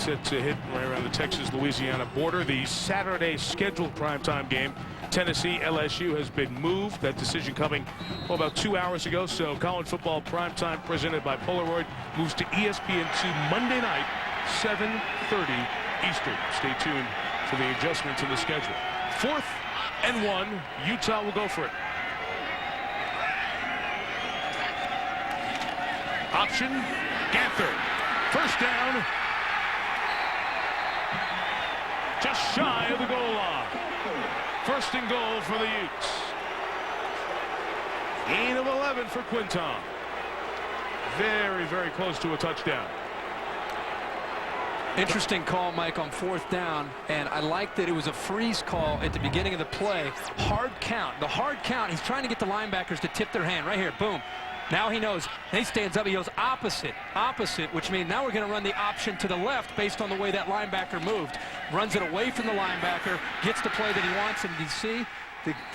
set to hit right around the Texas-Louisiana border. The Saturday scheduled primetime game, Tennessee-LSU, has been moved. That decision coming about 2 hours ago. So college football primetime presented by Polaroid moves to ESPN2 Monday night, 7:30 Eastern. Stay tuned for the adjustments in the schedule. 4th and 1. Utah will go for it. Option, Ganther. First down. Just shy of the goal line. First and goal for the Utes. Gain of 11 for Quinton. Very, very close to a touchdown. Interesting call, Mike, on 4th down, and I like that it was a freeze call at the beginning of the play. Hard count. The hard count, he's trying to get the linebackers to tip their hand. Right here, boom. Now he knows. And he stands up. He goes opposite, which means now we're going to run the option to the left based on the way that linebacker moved. Runs it away from the linebacker, gets the play that he wants, and you see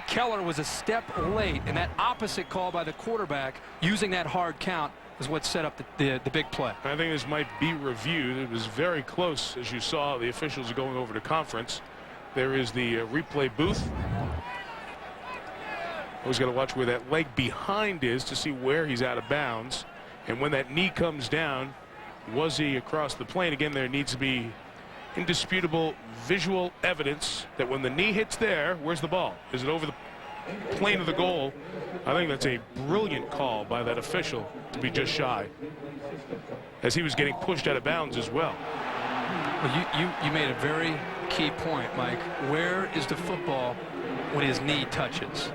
Keller was a step late, and that opposite call by the quarterback using that hard count is what set up the big play. I think this might be reviewed. It was very close, as you saw. The officials are going over to conference. There is the replay booth. Always got to watch where that leg behind is to see where he's out of bounds. And when that knee comes down, was he across the plane? Again, there needs to be indisputable visual evidence that when the knee hits there, where's the ball? Is it over the plane of the goal? I think that's a brilliant call by that official to be just shy, as he was getting pushed out of bounds as well. Well, you made a very key point, Mike. Where is the football when his knee touches?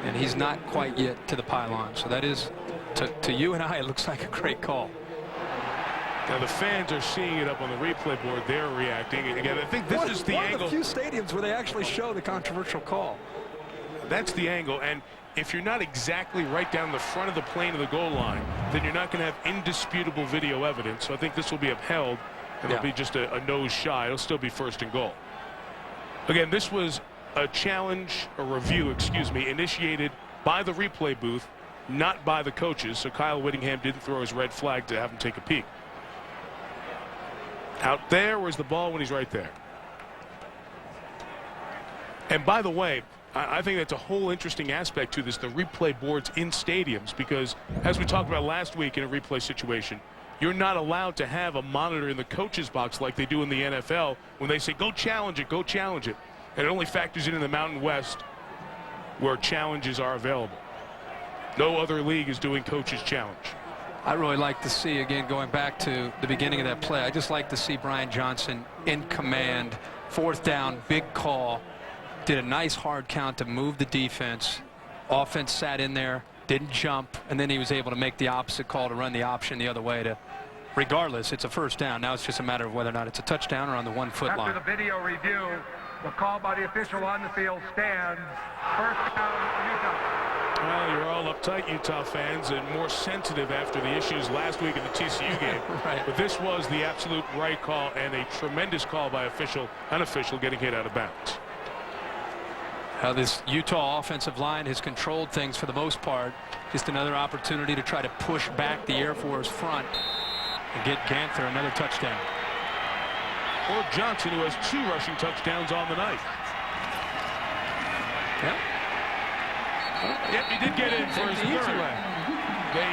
And he's not quite yet to the pylon. So that is, to you and I, it looks like a great call. Now the fans are seeing it up on the replay board. They're reacting. And again, I think this is the angle. One of the few stadiums where they actually show the controversial call. That's the angle. And if you're not exactly right down the front of the plane of the goal line, then you're not going to have indisputable video evidence. So I think this will be upheld, and it'll be just a nose shy. It'll still be first and goal. Again, this was a challenge, a review, excuse me, initiated by the replay booth, not by the coaches. So Kyle Whittingham didn't throw his red flag to have him take a peek. Out there, where's the ball when he's right there? And by the way, I think that's a whole interesting aspect to this, the replay boards in stadiums, because as we talked about last week in a replay situation, you're not allowed to have a monitor in the coach's box like they do in the NFL when they say, go challenge it, go challenge it. And it only factors in the Mountain West where challenges are available. No other league is doing coach's challenge. I really like to see, again, going back to the beginning of that play, I just like to see Brian Johnson in command. 4th down, big call. Did a nice hard count to move the defense. Offense sat in there, didn't jump, and then he was able to make the opposite call to run the option the other way. Regardless, it's a first down. Now it's just a matter of whether or not it's a touchdown or on the 1 foot line. After the video review, the call by the official on the field stands. First down, Utah. Well, you're all uptight, Utah fans, and more sensitive after the issues last week in the TCU game. Right. But this was the absolute right call, and a tremendous call by an official getting hit out of bounds. How this Utah offensive line has controlled things for the most part. Just another opportunity to try to push back the Air Force front and get Ganther another touchdown. Or Johnson, who has 2 rushing touchdowns on the night. Yep. Yep, he did get in for his third. They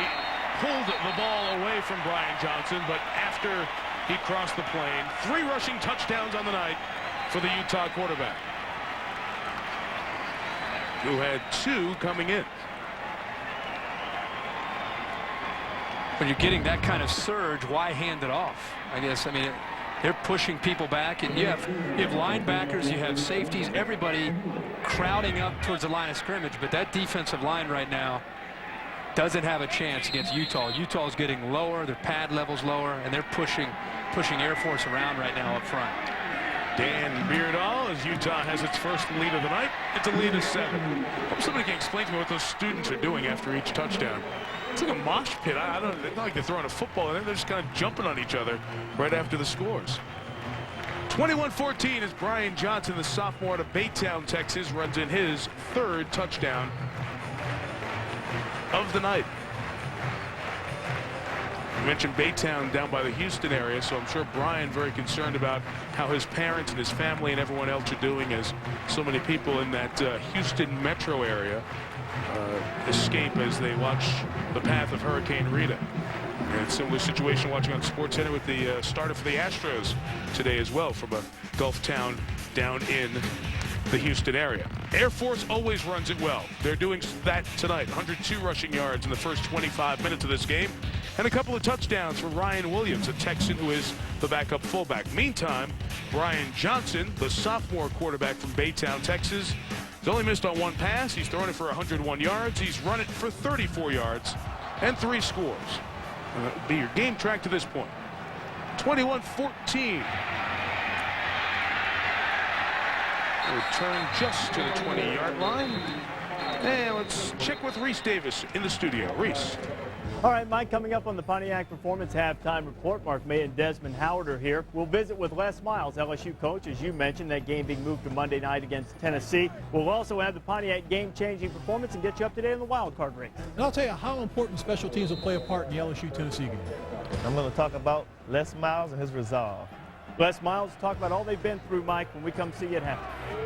pulled the ball away from Brian Johnson, but after he crossed the plane, 3 rushing touchdowns on the night for the Utah quarterback, who had 2 coming in. When you're getting that kind of surge, why hand it off? I guess, I mean, they're pushing people back, and you have linebackers, you have safeties, everybody crowding up towards the line of scrimmage, but that defensive line right now doesn't have a chance against Utah. Utah's getting lower, their pad level's lower, and they're pushing Air Force around right now up front. Dan Beardall, as Utah has its first lead of the night. It's a lead of 7. Hope somebody can explain to me what those students are doing after each touchdown. It's like a mosh pit. I don't. It's not like they're throwing a football. They're just kind of jumping on each other right after the scores. 21-14 as Brian Johnson, the sophomore out of Baytown, Texas, runs in his 3rd touchdown of the night. mentioned Baytown down by the Houston area, so I'm sure Brian very concerned about how his parents and his family and everyone else are doing, as so many people in that Houston metro area escape as they watch the path of Hurricane Rita. And a similar situation watching on SportsCenter with the starter for the Astros today as well, from a Gulf town down in the Houston area. Air Force always runs it well. They're doing that tonight. 102 rushing yards in the first 25 minutes of this game, and a couple of touchdowns for Ryan Williams, a Texan who is the backup fullback. Meantime, Brian Johnson, the sophomore quarterback from Baytown, Texas, he's only missed on one pass. He's thrown it for 101 yards. He's run it for 34 yards and 3 scores. That would be your game track to this point. 21-14. Return just to the 20-yard line. And let's check with Reese Davis in the studio. Reese. All right, Mike, coming up on the Pontiac Performance Halftime Report, Mark May and Desmond Howard are here. We'll visit with Les Miles, LSU coach, as you mentioned, that game being moved to Monday night against Tennessee. We'll also have the Pontiac game-changing performance and get you up to date on the wild card race. And I'll tell you how important special teams will play a part in the LSU-Tennessee game. I'm going to talk about Les Miles and his resolve. Les Miles, talk about all they've been through, Mike, when we come see you at halftime.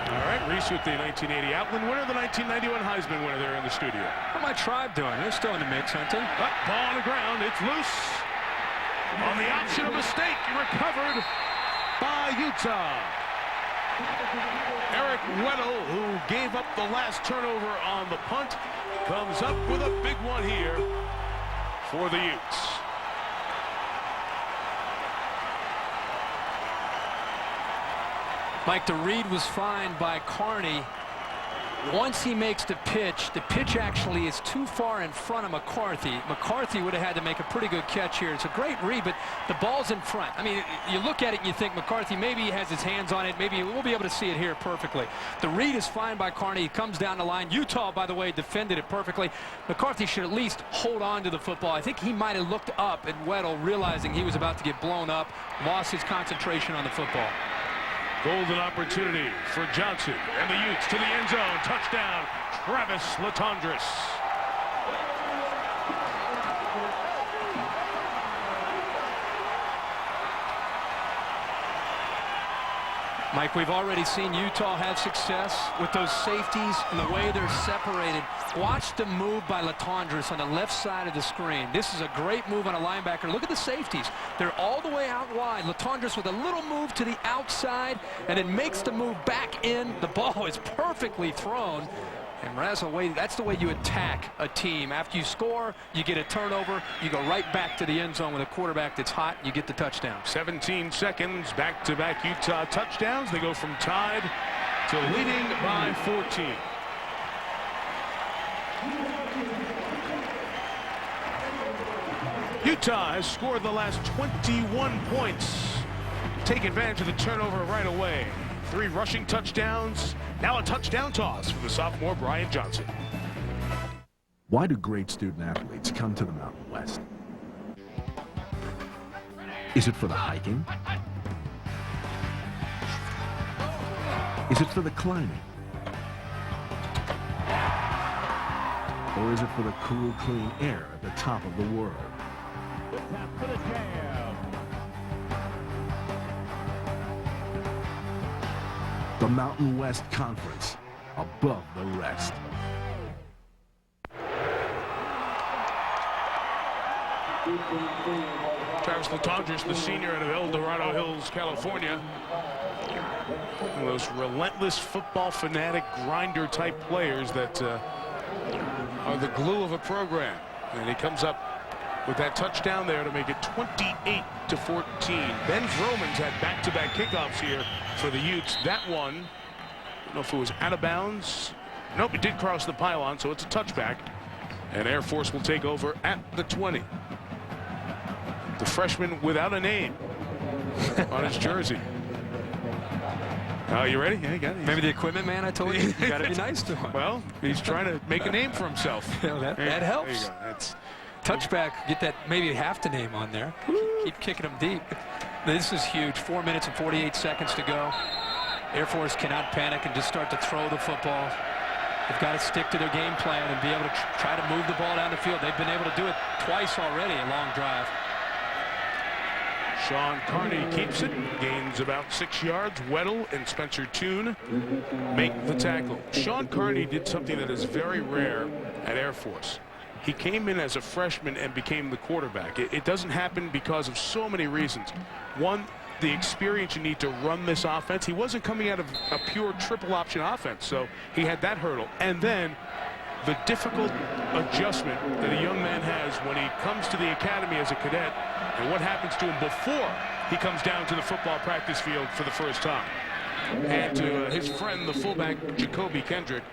All right, Reese with the 1980 Outland winner, the 1991 Heisman winner there in the studio. What's my tribe doing? They're still in the mix, aren't they? Ball on the ground. It's loose. On the option of mistake, recovered by Utah. Eric Weddle, who gave up the last turnover on the punt, comes up with a big one here for the Utes. Mike, the read was fine by Carney. Once he makes the pitch actually is too far in front of McCarthy. McCarthy would have had to make a pretty good catch here. It's a great read, but the ball's in front. I mean, you look at it and you think McCarthy maybe has his hands on it. Maybe we'll be able to see it here perfectly. The read is fine by Carney. He comes down the line. Utah, by the way, defended it perfectly. McCarthy should at least hold on to the football. I think he might have looked up at Weddle, realizing he was about to get blown up, lost his concentration on the football. Golden opportunity for Johnson and the Utes to the end zone. Touchdown, Travis Latondras. Mike, we've already seen Utah have success with those safeties and the way they're separated. Watch the move by Latondras on the left side of the screen. This is a great move on a linebacker. Look at the safeties. They're all the way out wide. Latondras with a little move to the outside and it makes the move back in. The ball is perfectly thrown. And that's the way you attack a team. After you score, you get a turnover, you go right back to the end zone with a quarterback that's hot, and you get the touchdown. 17 seconds, back-to-back Utah touchdowns. They go from tied to leading by 14. Utah has scored the last 21 points. Take advantage of the turnover right away. 3 rushing touchdowns. Now a touchdown toss for the sophomore Brian Johnson. Why do great student athletes come to the Mountain West? Is it for the hiking? Is it for the climbing? Or is it for the cool, clean air at the top of the world? The Mountain West Conference, above the rest. Travis Latondras, the senior out of El Dorado Hills, California. One of those relentless football fanatic grinder type players that are the glue of a program. And he comes up with that touchdown there to make it 28-14. Ben Vromans had back-to-back kickoffs here for the Utes. That one, I don't know if it was out of bounds. Nope, it did cross the pylon, so it's a touchback. And Air Force will take over at the 20. The freshman without a name on his jersey. Oh, you ready? Yeah, you got it. Maybe the equipment man I told you. You got to be nice to him. Well, he's trying to make a name for himself. that helps. There you go. That's touchback, get that maybe half the name on there. Keep kicking them deep. This is huge. 4 minutes and 48 seconds to go. Air Force cannot panic and just start to throw the football. They've got to stick to their game plan and be able to try to move the ball down the field. They've been able to do it twice already, a long drive. Sean Carney keeps it, gains about 6 yards. Weddle and Spencer Toon make the tackle. Sean Carney did something that is very rare at Air Force. He came in as a freshman and became the quarterback. It doesn't happen because of so many reasons. One, the experience you need to run this offense. He wasn't coming out of a pure triple option offense, so he had that hurdle. And then the difficult adjustment that a young man has when he comes to the academy as a cadet, and what happens to him before he comes down to the football practice field for the first time. And to his friend, the fullback, Jacoby Kendrick,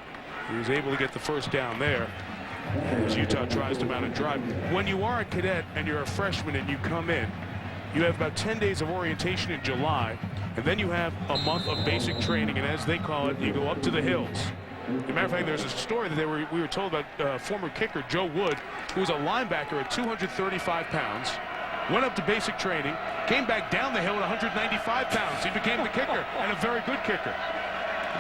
who was able to get the first down there as Utah tries to mount a drive. When you are a cadet and you're a freshman and you come in, you have about 10 days of orientation in July, and then you have a month of basic training, and as they call it, you go up to the hills. As a matter of fact, there's a story that we were told about former kicker Joe Wood, who was a linebacker at 235 pounds, went up to basic training, came back down the hill at 195 pounds. He became the kicker, and a very good kicker.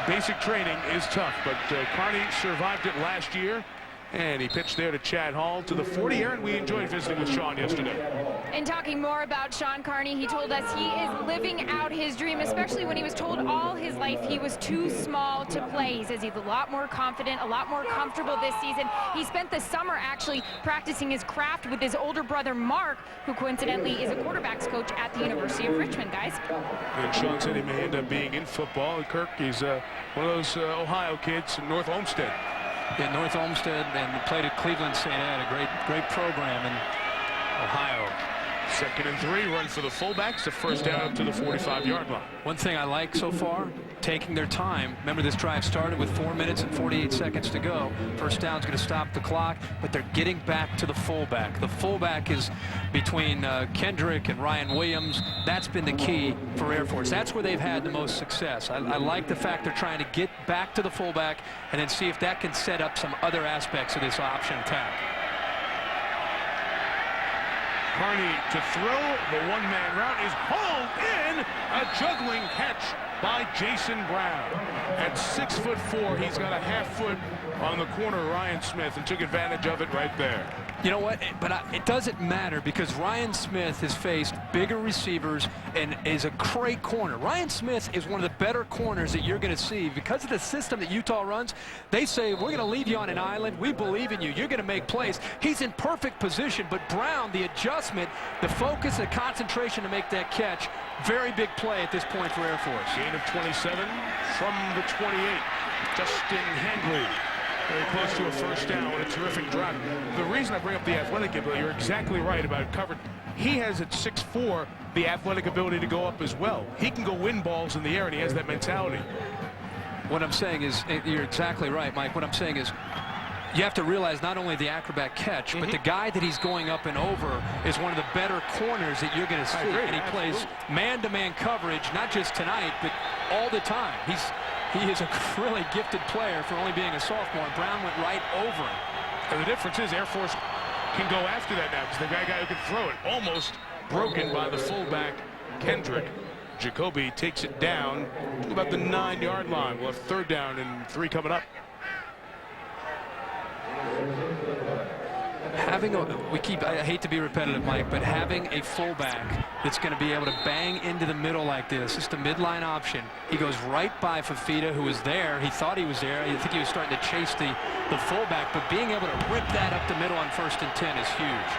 Basic training is tough, but Carney survived it last year. And he pitched there to Chad Hall to the 40. Aaron, we enjoyed visiting with Sean yesterday. And talking more about Sean Carney, he told us he is living out his dream, especially when he was told all his life he was too small to play. He says he's a lot more confident, a lot more comfortable this season. He spent the summer actually practicing his craft with his older brother, Mark, who coincidentally is a quarterbacks coach at the University of Richmond, guys. And Sean said he may end up being in football. Kirk, he's one of those Ohio kids from North Olmsted. Yeah, North Olmsted, and played at Cleveland St. Ed, a great program in Ohio. 2nd and 3, run for the fullbacks, the first down up to the 45-yard line. One thing I like so far, taking their time. Remember, this drive started with 4 minutes and 48 seconds to go. First down's going to stop the clock, but they're getting back to the fullback. The fullback is between Kendrick and Ryan Williams. That's been the key for Air Force. That's where they've had the most success. I like the fact they're trying to get back to the fullback and then see if that can set up some other aspects of this option attack. Carney to throw. The one-man route is hauled in. A juggling catch by Jason Brown. At 6'4", he's got a half foot on the corner, Ryan Smith, and took advantage of it right there. You know what? But it doesn't matter because Ryan Smith has faced bigger receivers and is a great corner. Ryan Smith is one of the better corners that you're going to see because of the system that Utah runs. They say, we're going to leave you on an island. We believe in you. You're going to make plays. He's in perfect position, but Brown, the adjustment, the focus, the concentration to make that catch, very big play at this point for Air Force. Gain of 27 from the 28. Justin Hengley. Very close to a first down with a terrific drive. The reason I bring up the athletic ability, you're exactly right about covered. He has at 6'4" the athletic ability to go up as well. He can go win balls in the air, and he has that mentality. What I'm saying is, you're exactly right, Mike. What I'm saying is, you have to realize not only the acrobat catch, but the guy that he's going up and over is one of the better corners that you're going to see. And he plays man-to-man coverage, not just tonight, but all the time. He is a really gifted player for only being a sophomore. Brown went right over him. And the difference is Air Force can go after that now because they've got a guy who can throw it. Almost broken by the fullback, Kendrick. Jacoby takes it down to about the 9-yard line. We'll have 3rd down and 3 coming up. I hate to be repetitive, Mike, but having a fullback that's going to be able to bang into the middle like this, just a midline option. He goes right by Fafita, who was there. He thought he was there. I think he was starting to chase the fullback, but being able to rip that up the middle on 1st and 10 is huge.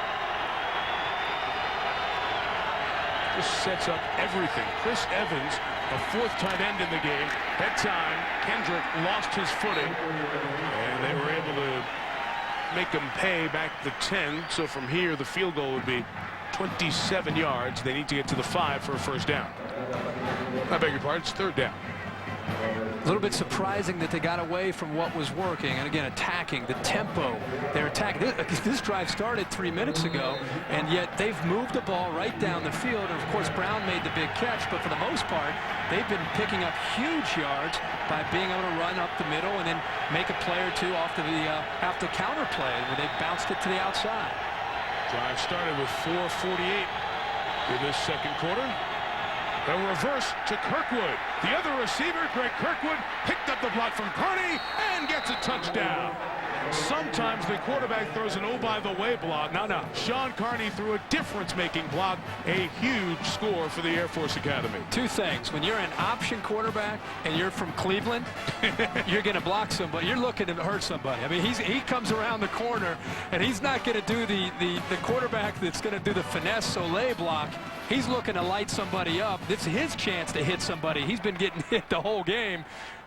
This sets up everything. Chris Evans, a 4th tight end in the game. That time, Kendrick lost his footing, and they were able to make him pay back the 10. So from here, the field goal would be 27 yards. They need to get to the 5 for a first down. I beg your pardon, it's 3rd down. A little bit surprising that they got away from what was working. And again, attacking, the tempo. They're attacking. This drive started 3 minutes ago, and yet they've moved the ball right down the field. And of course, Brown made the big catch, but for the most part, they've been picking up huge yards by being able to run up the middle and then make a play or two off the counter play where they bounced it to the outside. Drive started with 4:48 in this 2nd quarter. A reverse to Kirkwood. The other receiver, Greg Kirkwood, picked up the block from Carney and gets a touchdown. Sometimes the quarterback throws an oh-by-the-way block. No. Sean Carney threw a difference-making block. A huge score for the Air Force Academy. Two things. When you're an option quarterback and you're from Cleveland, you're going to block somebody. You're looking to hurt somebody. I mean, he comes around the corner, and he's not going to do the quarterback that's going to do the finesse Soleil block. He's looking to light somebody up. This is his chance to hit somebody. He's been getting hit the whole game.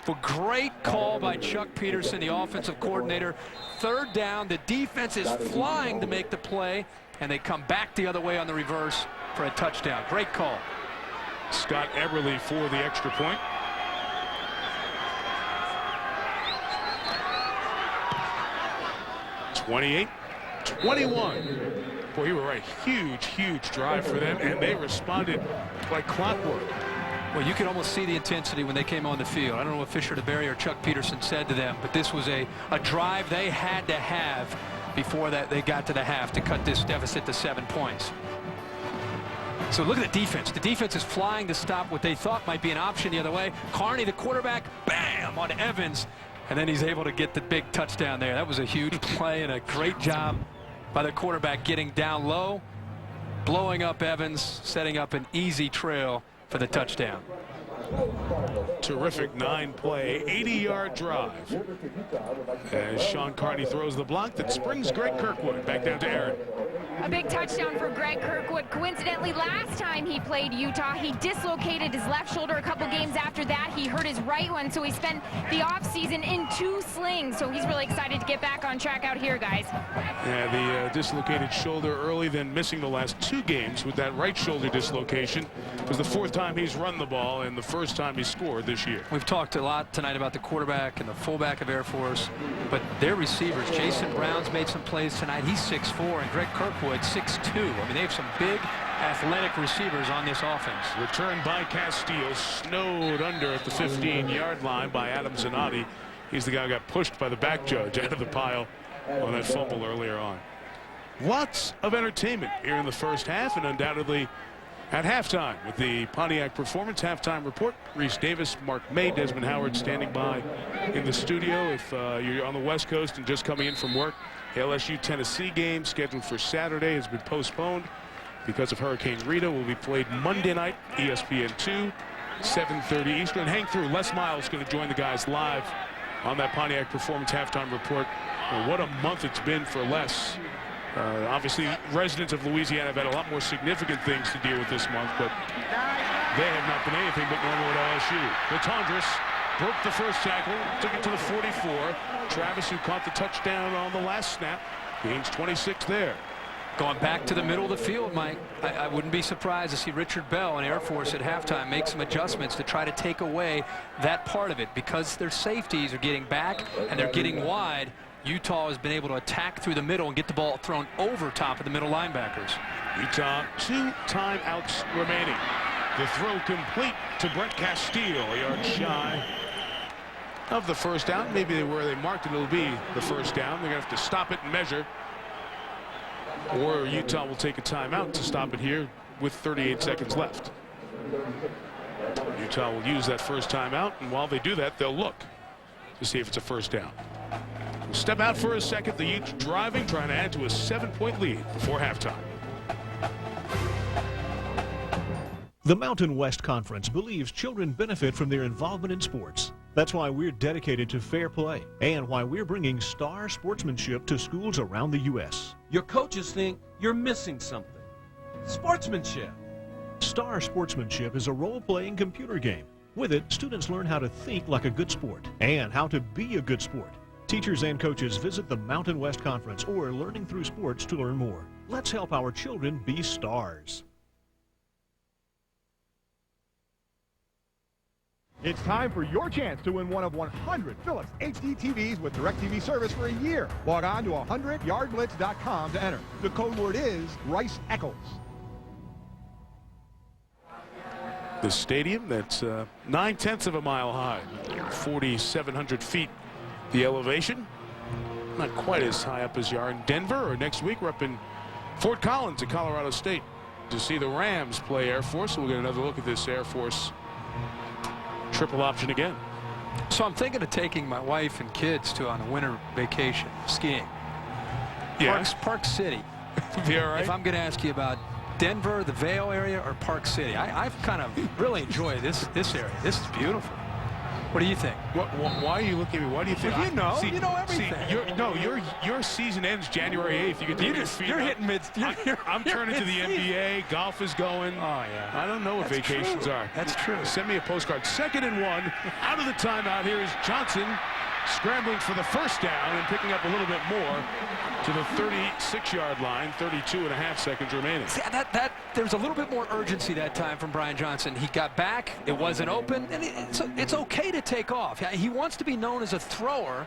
But great call by Chuck Peterson, the offensive coordinator. Third down, the defense is flying to make the play, and they come back the other way on the reverse for a touchdown. Great call. Scott Eberle for the extra point. (28-21). Boy, you were right. Huge drive for them, and they responded like clockwork. Well, you could almost see the intensity when they came on the field. I don't know what Fisher DeBerry or Chuck Peterson said to them, but this was a drive they had to have before that they got to the half to cut this deficit to 7 points. So look at the defense. The defense is flying to stop what they thought might be an option the other way. Carney, the quarterback, bam, on Evans, and then he's able to get the big touchdown there. That was a huge play and a great job by the quarterback getting down low, blowing up Evans, setting up an easy trail for the touchdown. Terrific 9-play, 80-yard drive. As Sean Carney throws the block that springs Greg Kirkwood back down to Aaron. A big touchdown for Greg Kirkwood. Coincidentally, last time he played Utah, he dislocated his left shoulder. A couple games after that, he hurt his right one, so he spent the offseason in 2 slings. So he's really excited to get back on track out here, guys. Yeah, the dislocated shoulder early, then missing the last 2 games with that right shoulder dislocation. It was the 4th time he's run the ball and the 1st time he scored this year. We've talked a lot tonight about the quarterback and the fullback of Air Force, but their receivers, Jason Brown's made some plays tonight. He's 6'4", and Greg Kirkwood 6'2". I mean, they have some big athletic receivers on this offense. Returned by Castile, snowed under at the 15-yard line by Adam Zanotti. He's the guy who got pushed by the back judge out of the pile on that fumble earlier on. Lots of entertainment here in the first half, and undoubtedly at halftime with the Pontiac Performance halftime report. Reese Davis, Mark May, Desmond Howard standing by in the studio. If you're on the West Coast and just coming in from work, the LSU-Tennessee game scheduled for Saturday has been postponed because of Hurricane Rita. Will be played Monday night, ESPN2, 7:30 Eastern. Hang through. Les Miles going to join the guys live on that Pontiac Performance halftime report. Well, what a month it's been for Les. Obviously, residents of Louisiana have had a lot more significant things to deal with this month, but they have not been anything but normal at LSU. Latondres broke the first tackle, took it to the 44. Travis, who caught the touchdown on the last snap, gains 26 there. Going back to the middle of the field, Mike, I wouldn't be surprised to see Richard Bell and Air Force at halftime make some adjustments to try to take away that part of it. Because their safeties are getting back and they're getting wide, Utah has been able to attack through the middle and get the ball thrown over top of the middle linebackers. Utah, 2 timeouts remaining. The throw complete to Brent Castile, a yard shy of the first down. Maybe where they marked it, it'll be the first down. They're going to have to stop it and measure. Or Utah will take a timeout to stop it here with 38 seconds left. Utah will use that first timeout, and while they do that, they'll look to see if it's a first down. We'll step out for a second. The Utes driving, trying to add to a 7-point lead before halftime. The Mountain West Conference believes children benefit from their involvement in sports. That's why we're dedicated to fair play and why we're bringing star sportsmanship to schools around the U.S. Your coaches think you're missing something. Sportsmanship. Star Sportsmanship is a role-playing computer game. With it, students learn how to think like a good sport and how to be a good sport. Teachers and coaches visit the Mountain West Conference or Learning Through Sports to learn more. Let's help our children be stars. It's time for your chance to win one of 100 Philips HD TVs with DirecTV service for a year. Log on to 100yardblitz.com to enter. The code word is Rice Eccles. The stadium that's 9/10 of a mile high, 4,700 feet. The elevation, not quite as high up as you are in Denver, or next week we're up in Fort Collins at Colorado State. to see the Rams play Air Force. We'll get another look at this Air Force triple option again. So I'm thinking of taking my wife and kids on a winter vacation skiing. Yeah. Park City. Be all right? If I'm going to ask you about Denver, the Vail area, or Park City, I've kind of really enjoyed this area. This is beautiful. What do you think? Why are you looking at me? Why do you think? Well, you know everything. Your season ends January 8th. You get you're hitting mid. I'm turning to the NBA. Golf is going. Oh yeah. I don't know what vacations are. That's true. Send me a postcard. 2nd and 1. Out of the timeout. Here is Johnson scrambling for the first down and picking up a little bit more to the 36-yard line. 32.5 seconds remaining. See, there's a little bit more urgency that time from Brian Johnson. He got back. It wasn't open, and it's okay to take off. He wants to be known as a thrower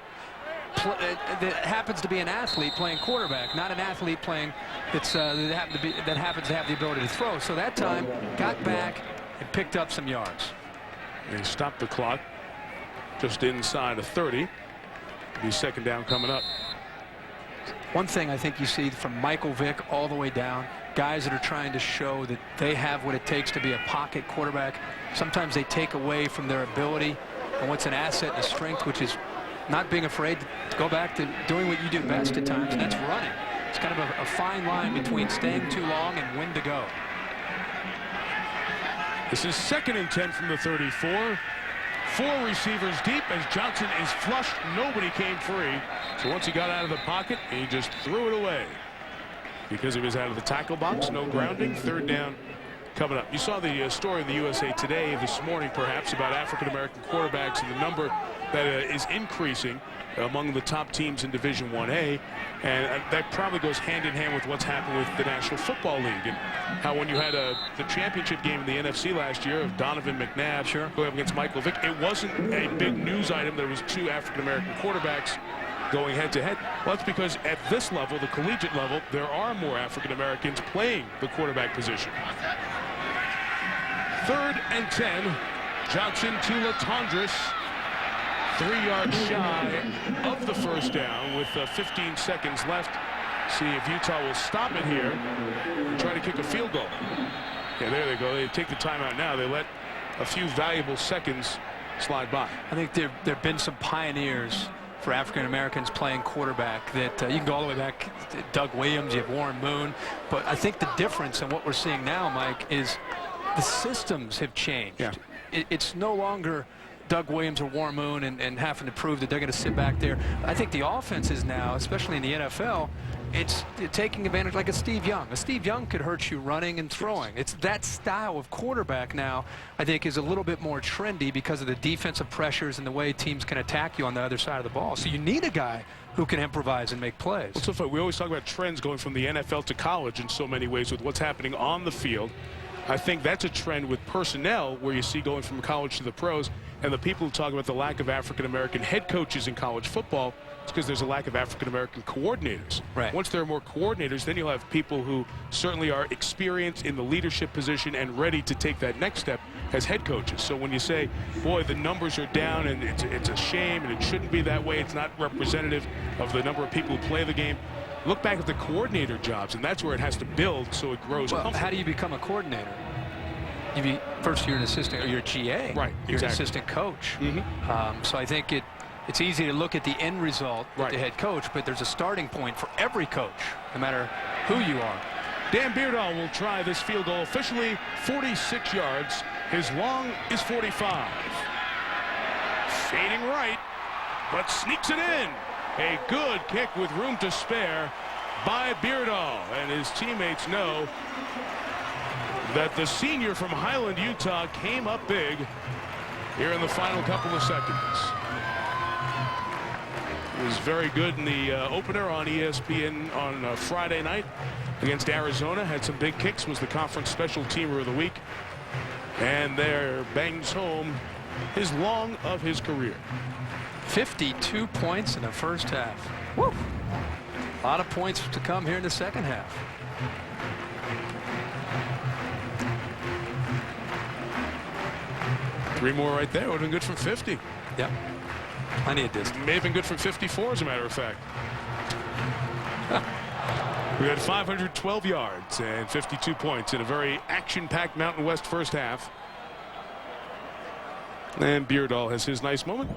that happens to be an athlete playing quarterback, not an athlete playing that happens to have the ability to throw. So that time, got back and picked up some yards. They stopped the clock just inside of 30. The second down coming up. One thing I think you see from Michael Vick all the way down, guys that are trying to show that they have what it takes to be a pocket quarterback, sometimes they take away from their ability and what's an asset and a strength, which is not being afraid to go back to doing what you do best at times, and that's running. It's kind of a fine line between staying too long and when to go. This is 2nd and 10 from the 34. 4 receivers deep as Johnson is flushed. Nobody came free. So once he got out of the pocket, he just threw it away because he was out of the tackle box. No grounding. 3rd down coming up. You saw the story in the USA Today this morning, perhaps, about African-American quarterbacks and the number that is increasing among the top teams in Division 1A, and that probably goes hand in hand with what's happened with the National Football League, and how when you had the championship game in the NFC last year of Donovan McNabb going up against Michael Vick, it wasn't a big news item. There was 2 African-American quarterbacks going head-to-head. Well, that's because at this level, the collegiate level, there are more African-Americans playing the quarterback position. 3rd and 10. Johnson to Latondres. 3 yards shy of the first down with 15 seconds left. See if Utah will stop it here and try to kick a field goal. Yeah, there they go. They take the timeout now. They let a few valuable seconds slide by. I think there have been some pioneers for African Americans playing quarterback that you can go all the way back to Doug Williams, you have Warren Moon, but I think the difference in what we're seeing now, Mike, is the systems have changed. Yeah. It's no longer Doug Williams or Warren Moon and having to prove that they're going to sit back there. I think the offenses now, especially in the NFL, it's taking advantage like a Steve Young. A Steve Young could hurt you running and throwing. It's that style of quarterback now, I think, is a little bit more trendy because of the defensive pressures and the way teams can attack you on the other side of the ball. So you need a guy who can improvise and make plays. Well, so far, we always talk about trends going from the NFL to college in so many ways with what's happening on the field. I think that's a trend with personnel where you see going from college to the pros, and the people who talk about the lack of African-American head coaches in college football, it's because there's a lack of African-American coordinators. Right. Once there are more coordinators, then you'll have people who certainly are experienced in the leadership position and ready to take that next step as head coaches. So when you say, boy, the numbers are down and it's a shame and it shouldn't be that way, it's not representative of the number of people who play the game, look back at the coordinator jobs, and that's where it has to build so it grows. Well, how do you become a coordinator? First, you're an assistant, or you're a GA. Right, You're exactly. an assistant coach. So I think it's easy to look at the end result with the head coach, but there's a starting point for every coach, no matter who you are. Dan Beardall will try this field goal, officially 46 yards. His long is 45. Fading right, but sneaks it in. A good kick with room to spare by Beardall, and his teammates know that the senior from Highland, Utah, came up big here in the final couple of seconds. He was very good in the opener on ESPN on Friday night against Arizona. Had some big kicks, was the conference special teamer of the week. And there bangs home his long of his career. 52 points in the first half. Woo! A lot of points to come here in the second half. Three more right there. Would have been good from 50. Yep. Plenty of distance. May have been good from 54, as a matter of fact. We had 502 12 yards and 52 points in a very action-packed Mountain West first half. And Beardall has his nice moment.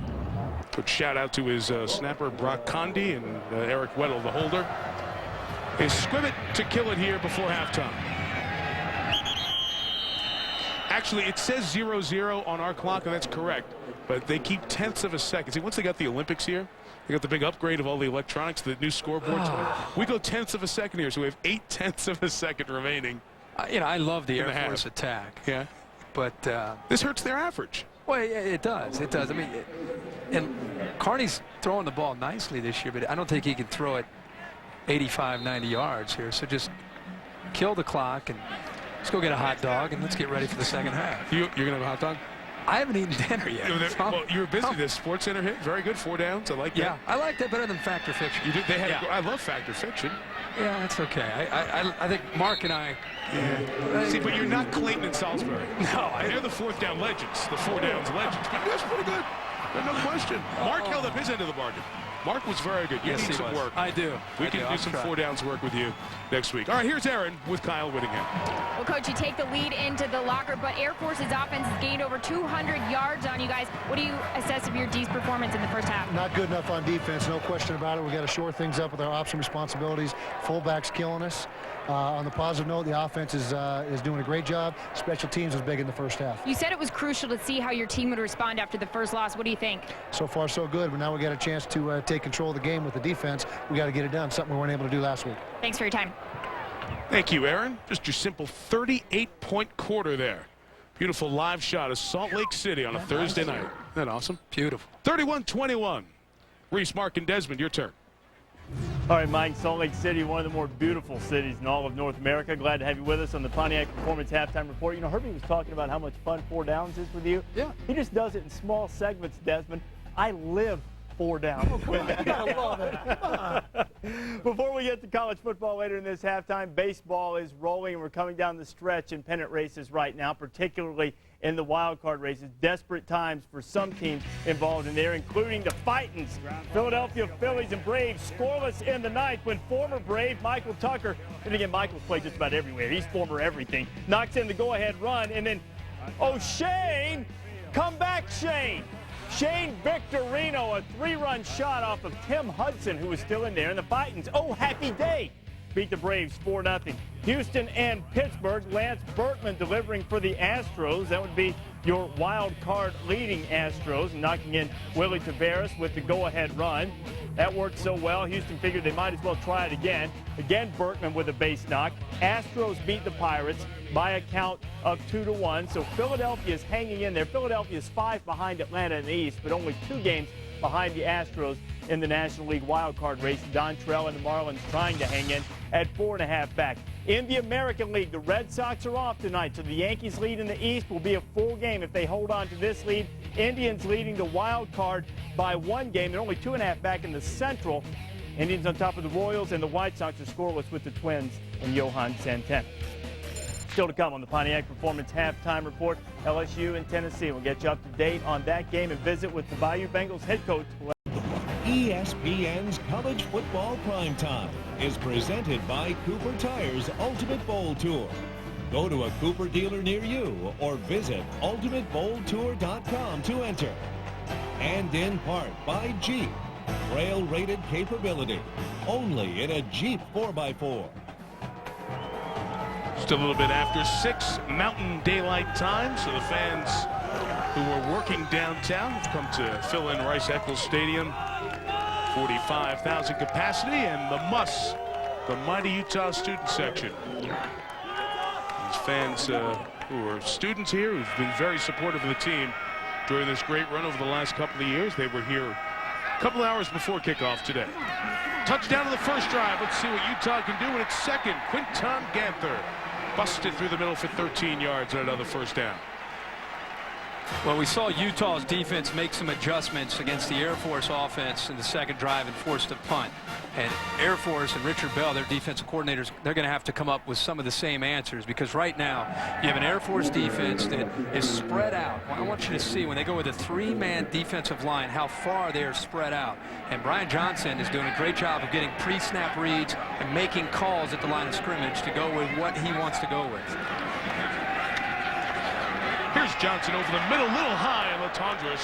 Quick shout out to his snapper Brock Condi and Eric Weddle, the holder. Is Squibbit to kill it here before halftime. Actually, it says 0-0 on our clock, and that's correct. But they keep tenths of a second. See, once they got the Olympics here, they got the big upgrade of all the electronics, the new scoreboards. We go tenths of a second here, so we have 8/10 of a second remaining. I love the Air Force attack. Yeah. But this hurts their average. Well, yeah, it does. It does. I mean, and Carney's throwing the ball nicely this year, but I don't think he can throw it 85, 90 yards here. So just kill the clock and let's go get a hot dog and let's get ready for the second half. You're going to have a hot dog? I haven't eaten dinner yet. Well, you were busy. The Sports Center hit. Very good. 4 downs. I like that. Yeah, I like that better than Fact or Fiction. You do, they had. I love Fact or Fiction. Yeah, that's okay. I think Mark and I. Yeah. See, but you're not Clayton and Salisbury. No, they're the 4th down legends. The 4 downs legends. But that's pretty good. No question. Mark held up his end of the bargain. Mark was very good. You need some work. I do. We can do some 4 downs work with you next week. All right, here's Aaron with Kyle Whittingham. Well, Coach, you take the lead into the locker, but Air Force's offense has gained over 200 yards on you guys. What do you assess of your D's performance in the first half? Not good enough on defense, no question about it. We got to shore things up with our option responsibilities. Fullbacks killing us. On the positive note, the offense is doing a great job. Special teams was big in the first half. You said it was crucial to see how your team would respond after the first loss. What do you think? So far, so good. But now we got a chance to take control of the game with the defense. We got to get it done, something we weren't able to do last week. Thanks for your time. Thank you, Aaron. Just your simple 38-point quarter there. Beautiful live shot of Salt Lake City on a Thursday night. Isn't that awesome? Beautiful. 31-21. Reese, Mark, and Desmond, your turn. All right, Mike, Salt Lake City, one of the more beautiful cities in all of North America. Glad to have you with us on the Pontiac Performance Halftime Report. You know, Herbie was talking about how much fun 4 downs is with you. Yeah. He just does it in small segments, Desmond. I live 4 downs. Before we get to college football later in this halftime, baseball is rolling, and we're coming down the stretch in pennant races right now, particularly in the wild card races. Desperate times for some teams involved in there, including the Fightins. Philadelphia Phillies and Braves scoreless in the ninth when former Brave Michael Tucker, and again, Michael's played just about everywhere. He's former everything. Knocks in the go-ahead run, and then, Shane, come back, Shane. Shane Victorino, a 3-run shot off of Tim Hudson, who was still in there, and the Fightins, happy day, beat the Braves 4-0. Houston and Pittsburgh, Lance Berkman delivering for the Astros. That would be your wild card leading Astros, knocking in Willie Taveras with the go-ahead run. That worked so well, Houston figured they might as well try it again. Again, Berkman with a base knock. Astros beat the Pirates by a count of 2-1. So Philadelphia is hanging in there. Philadelphia is 5 behind Atlanta in the East, but only 2 games behind the Astros in the National League wildcard race. Dontrell and the Marlins trying to hang in at 4.5 back. In the American League, the Red Sox are off tonight, so the Yankees lead in the East will be a full game if they hold on to this lead. Indians leading the wild card by 1 game. They're only 2.5 back in the Central. Indians on top of the Royals, and the White Sox are scoreless with the Twins and Johan Santana. Still to come on the Pontiac Performance Halftime Report, LSU and Tennessee. We'll get you up to date on that game and visit with the Bayou Bengals head coach. ESPN's College Football Primetime is presented by Cooper Tire's Ultimate Bowl Tour. Go to a Cooper dealer near you or visit ultimatebowltour.com to enter. And in part by Jeep. Trail-rated capability. Only in a Jeep 4x4. Just a little bit after 6 Mountain Daylight Time, so the fans who are working downtown have come to fill in Rice-Eccles Stadium. 45,000 capacity, and the Muss, the mighty Utah student section. These fans who are students here who've been very supportive of the team during this great run over the last couple of years. They were here a couple hours before kickoff today. Touchdown to the first drive. Let's see what Utah can do in its second. Quinton Ganther busted through the middle for 13 yards on another first down. Well, we saw Utah's defense make some adjustments against the Air Force offense in the second drive and forced a punt. And Air Force and Richard Bell, their defensive coordinators, they're going to have to come up with some of the same answers, because right now you have an Air Force defense that is spread out. Well, I want you to see when they go with a 3-man defensive line how far they are spread out. And Brian Johnson is doing a great job of getting pre-snap reads and making calls at the line of scrimmage to go with what he wants to go with. Here's Johnson over the middle, little high, and Latondras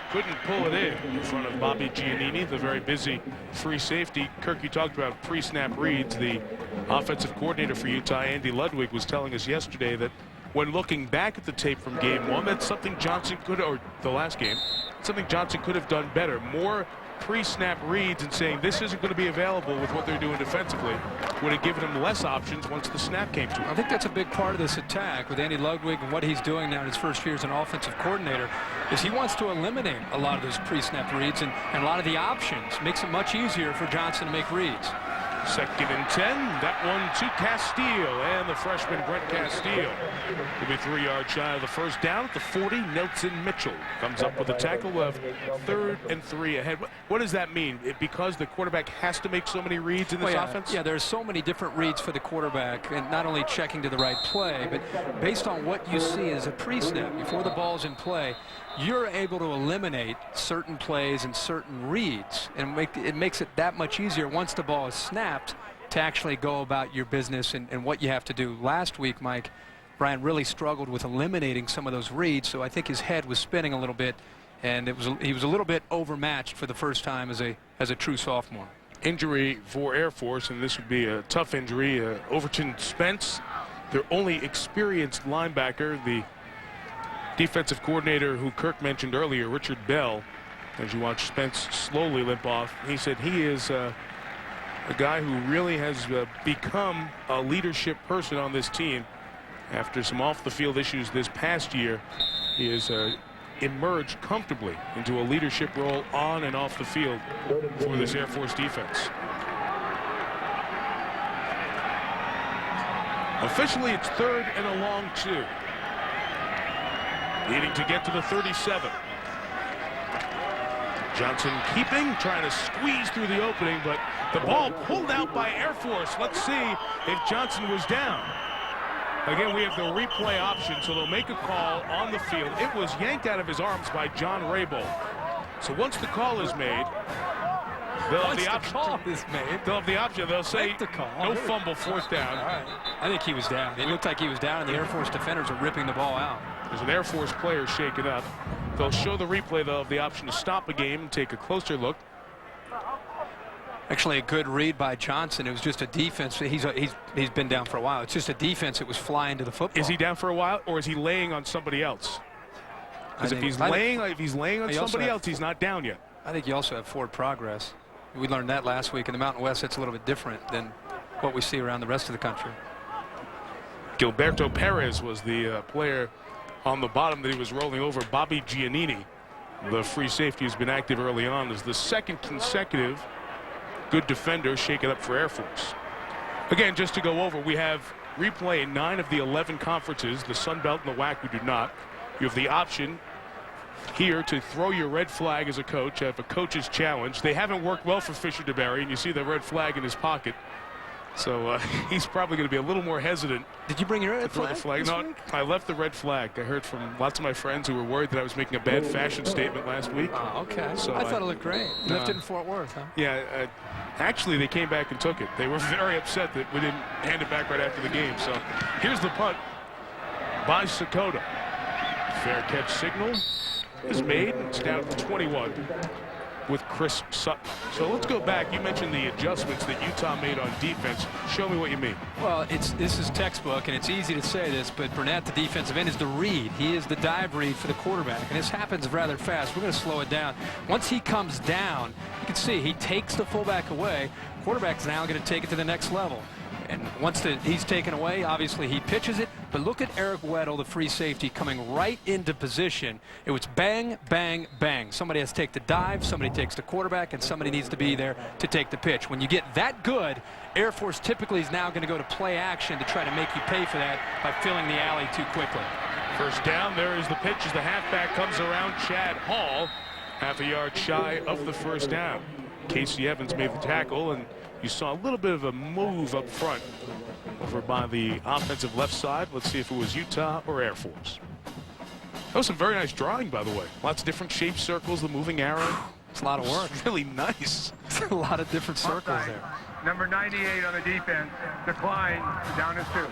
couldn't pull it in front of Bobby Giannini, the very busy free safety. Kirk, you talked about pre-snap reads. The offensive coordinator for Utah, Andy Ludwig, was telling us yesterday that when looking back at the tape from game 1, that's something Johnson could, or the last game, something Johnson could have done better. More pre-snap reads, and saying this isn't going to be available with what they're doing defensively would have given him less options once the snap came to him. I think that's a big part of this attack with Andy Ludwig and what he's doing now in his first year as an offensive coordinator, is he wants to eliminate a lot of those pre-snap reads and a lot of the options. Makes it much easier for Johnson to make reads. 2nd and 10. That one to Castile, and the freshman Brent Castile will be 3 yards shy of the first down at the 40. Nelson Mitchell comes up with a tackle of 3rd and 3 ahead. What does that mean? Because the quarterback has to make so many reads in this offense? Yeah, there's so many different reads for the quarterback, and not only checking to the right play, but based on what you see as a pre-snap before the ball's in play, you're able to eliminate certain plays and certain reads, and it makes it that much easier once the ball is snapped to actually go about your business and what you have to do. Last week, Mike, Brian really struggled with eliminating some of those reads, so I think his head was spinning a little bit, and he was a little bit overmatched for the first time as a true sophomore. Injury for Air Force, and this would be a tough injury. Overton Spence, their only experienced linebacker, the defensive coordinator who Kirk mentioned earlier, Richard Bell, as you watch Spence slowly limp off, he said he is a guy who really has become a leadership person on this team. After some off-the-field issues this past year, he has emerged comfortably into a leadership role on and off the field for this Air Force defense. Officially, it's 3rd and a long 2. Needing to get to the 37. Johnson keeping, trying to squeeze through the opening, but the ball pulled out by Air Force. Let's see if Johnson was down. Again, we have the replay option, so they'll make a call on the field. It was yanked out of his arms by John Raybould. So once the call is made, they'll have the option. They'll have the option. They'll say no fumble, 4th down. All right. I think he was down. It looked like he was down, and the Air Force defenders are ripping the ball out. There's an Air Force player shaken up. They'll show the replay. They'll have the option to stop a game and take a closer look. Actually, a good read by Johnson. It was just a defense. He's been down for a while. It's just a defense that was flying to the football. Is he down for a while, or is he laying on somebody else? Because if he's laying on somebody else, he's not down yet. I think you also have forward progress. We learned that last week in the Mountain West. It's a little bit different than what we see around the rest of the country. Gilberto Perez was the player on the bottom that he was rolling over. Bobby Giannini, the free safety, has been active early on, is the 2nd consecutive good defender shaken up for Air Force. Again, just to go over, we have replay in 9 of the 11 conferences. The Sun Belt and the WAC, we do not. You have the option here to throw your red flag as a coach, have a coach's challenge. They haven't worked well for Fisher DeBerry, and you see the red flag in his pocket. So he's probably going to be a little more hesitant. Did you bring your red flag? No, I left the red flag. I heard from lots of my friends who were worried that I was making a bad fashion statement last week. Oh, okay. So I thought it looked great. You left it in Fort Worth, huh? Yeah. Actually, they came back and took it. They were very upset that we didn't hand it back right after the game. So here's the punt by Sakota. Fair catch signal is made. It's down to 21 with Chris Sutton. So let's go back. You mentioned the adjustments that Utah made on defense. Show me what you mean. Well, this is textbook, and it's easy to say this, but Burnett, the defensive end, is the read. He is the dive read for the quarterback, and this happens rather fast. We're going to slow it down. Once he comes down, you can see he takes the fullback away. Quarterback's now going to take it to the next level. And once he's taken away, obviously he pitches it. But look at Eric Weddle, the free safety, coming right into position. It was bang, bang, bang. Somebody has to take the dive, somebody takes the quarterback, and somebody needs to be there to take the pitch. When you get that good, Air Force typically is now going to go to play action to try to make you pay for that by filling the alley too quickly. First down, there is the pitch as the halfback comes around. Chad Hall, half a yard shy of the first down. Casey Evans made the tackle, and you saw a little bit of a move up front over by the offensive left side. Let's see if it was Utah or Air Force. That was some very nice drawing, by the way. Lots of different shaped circles, the moving arrow. It's a lot of work. It's really nice. A lot of different circles there. Number 98 on the defense, decline, down as 2.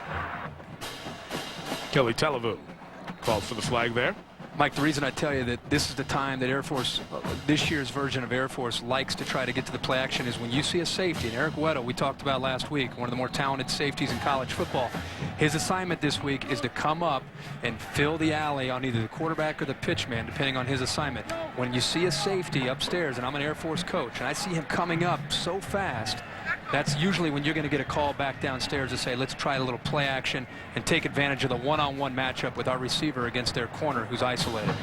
Kelly Talavu called for the flag there. Mike, the reason I tell you that this is the time that Air Force, this year's version of Air Force, likes to try to get to the play action is when you see a safety. And Eric Weddle, we talked about last week, one of the more talented safeties in college football. His assignment this week is to come up and fill the alley on either the quarterback or the pitchman, depending on his assignment. When you see a safety upstairs, and I'm an Air Force coach, and I see him coming up so fast, that's usually when you're going to get a call back downstairs to say, let's try a little play action and take advantage of the one-on-one matchup with our receiver against their corner who's isolated.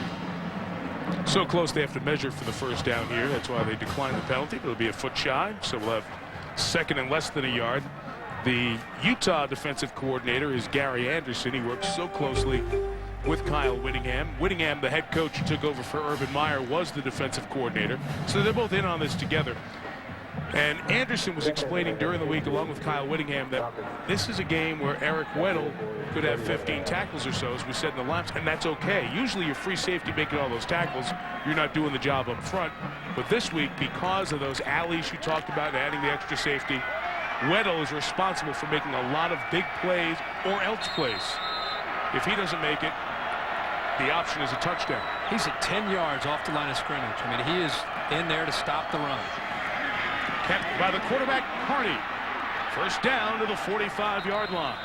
So close they have to measure for the first down here. That's why they declined the penalty. It'll be a foot shy, so we'll have second and less than a yard. The Utah defensive coordinator is Gary Anderson. He works so closely with Kyle Whittingham. Whittingham, the head coach who took over for Urban Meyer, was the defensive coordinator. So they're both in on this together. And Anderson was explaining during the week, along with Kyle Whittingham, that this is a game where Eric Weddle could have 15 tackles or so, as we said in the laps, and that's okay. Usually you're free safety making all those tackles. You're not doing the job up front. But this week, because of those alleys you talked about and adding the extra safety, Weddle is responsible for making a lot of big plays or else plays. If he doesn't make it, the option is a touchdown. He's at 10 yards off the line of scrimmage. I mean, he is in there to stop the run. Kept by the quarterback, Carney. First down to the 45-yard line.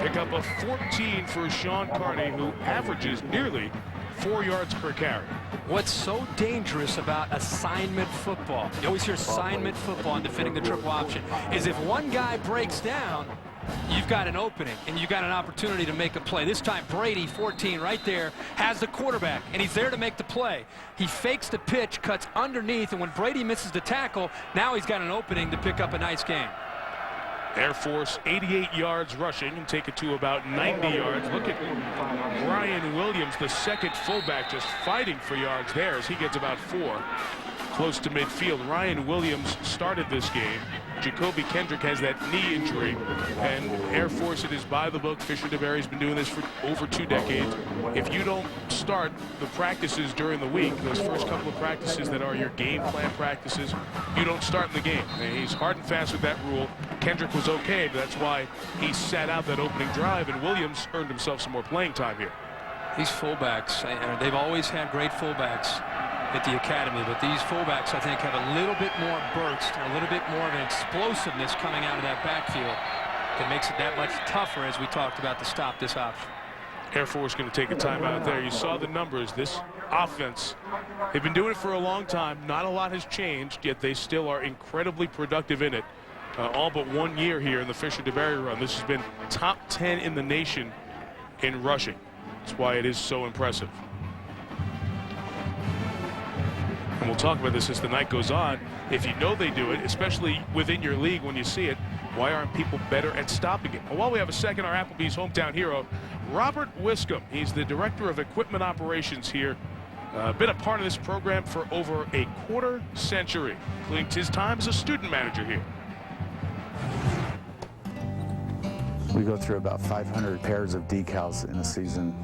Pick up a 14 for Sean Carney, who averages nearly 4 yards per carry. What's so dangerous about assignment football, you always hear assignment football in defending the triple option, is if one guy breaks down, you've got an opening and you've got an opportunity to make a play. This time Brady, 14, right there, has the quarterback and he's there to make the play. He fakes the pitch, cuts underneath, and when Brady misses the tackle, now he's got an opening to pick up a nice gain. Air Force 88 yards rushing and take it to about 90 yards. Look at Ryan Williams, the second fullback, just fighting for yards there as he gets about 4 close to midfield. Ryan Williams started this game. Jacoby Kendrick has that knee injury, and Air Force, it is by the book. Fisher DeBerry's been doing this for over 2 decades. If you don't start the practices during the week, those first couple of practices that are your game plan practices, you don't start in the game. And he's hard and fast with that rule. Kendrick was okay, but that's why he sat out that opening drive, and Williams earned himself some more playing time here. These fullbacks, they've always had great fullbacks at the academy, but these fullbacks, I think, have a little bit more burst, a little bit more of an explosiveness coming out of that backfield that makes it that much tougher, as we talked about, to stop this option. Air Force going to take a timeout there. You saw the numbers. This offense, they've been doing it for a long time. Not a lot has changed, yet they still are incredibly productive in it. All but 1 year here in the Fisher DeBerry run. This has been top 10 in the nation in rushing. That's why it is so impressive. And we'll talk about this as the night goes on. If you know they do it, especially within your league when you see it, why aren't people better at stopping it? Well, while we have a second, our Applebee's hometown hero, Robert Wiscombe. He's the Director of Equipment Operations here. Been a part of this program for over a quarter century, including his time as a student manager here. We go through about 500 pairs of decals in a season.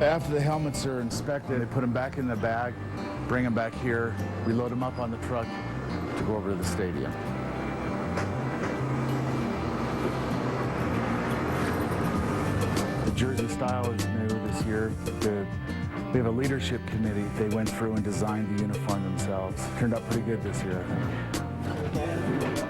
After the helmets are inspected, they put them back in the bag, bring them back here, we load them up on the truck to go over to the stadium. The jersey style is new this year. We have a leadership committee. They went through and designed the uniform themselves. Turned out pretty good this year, I think.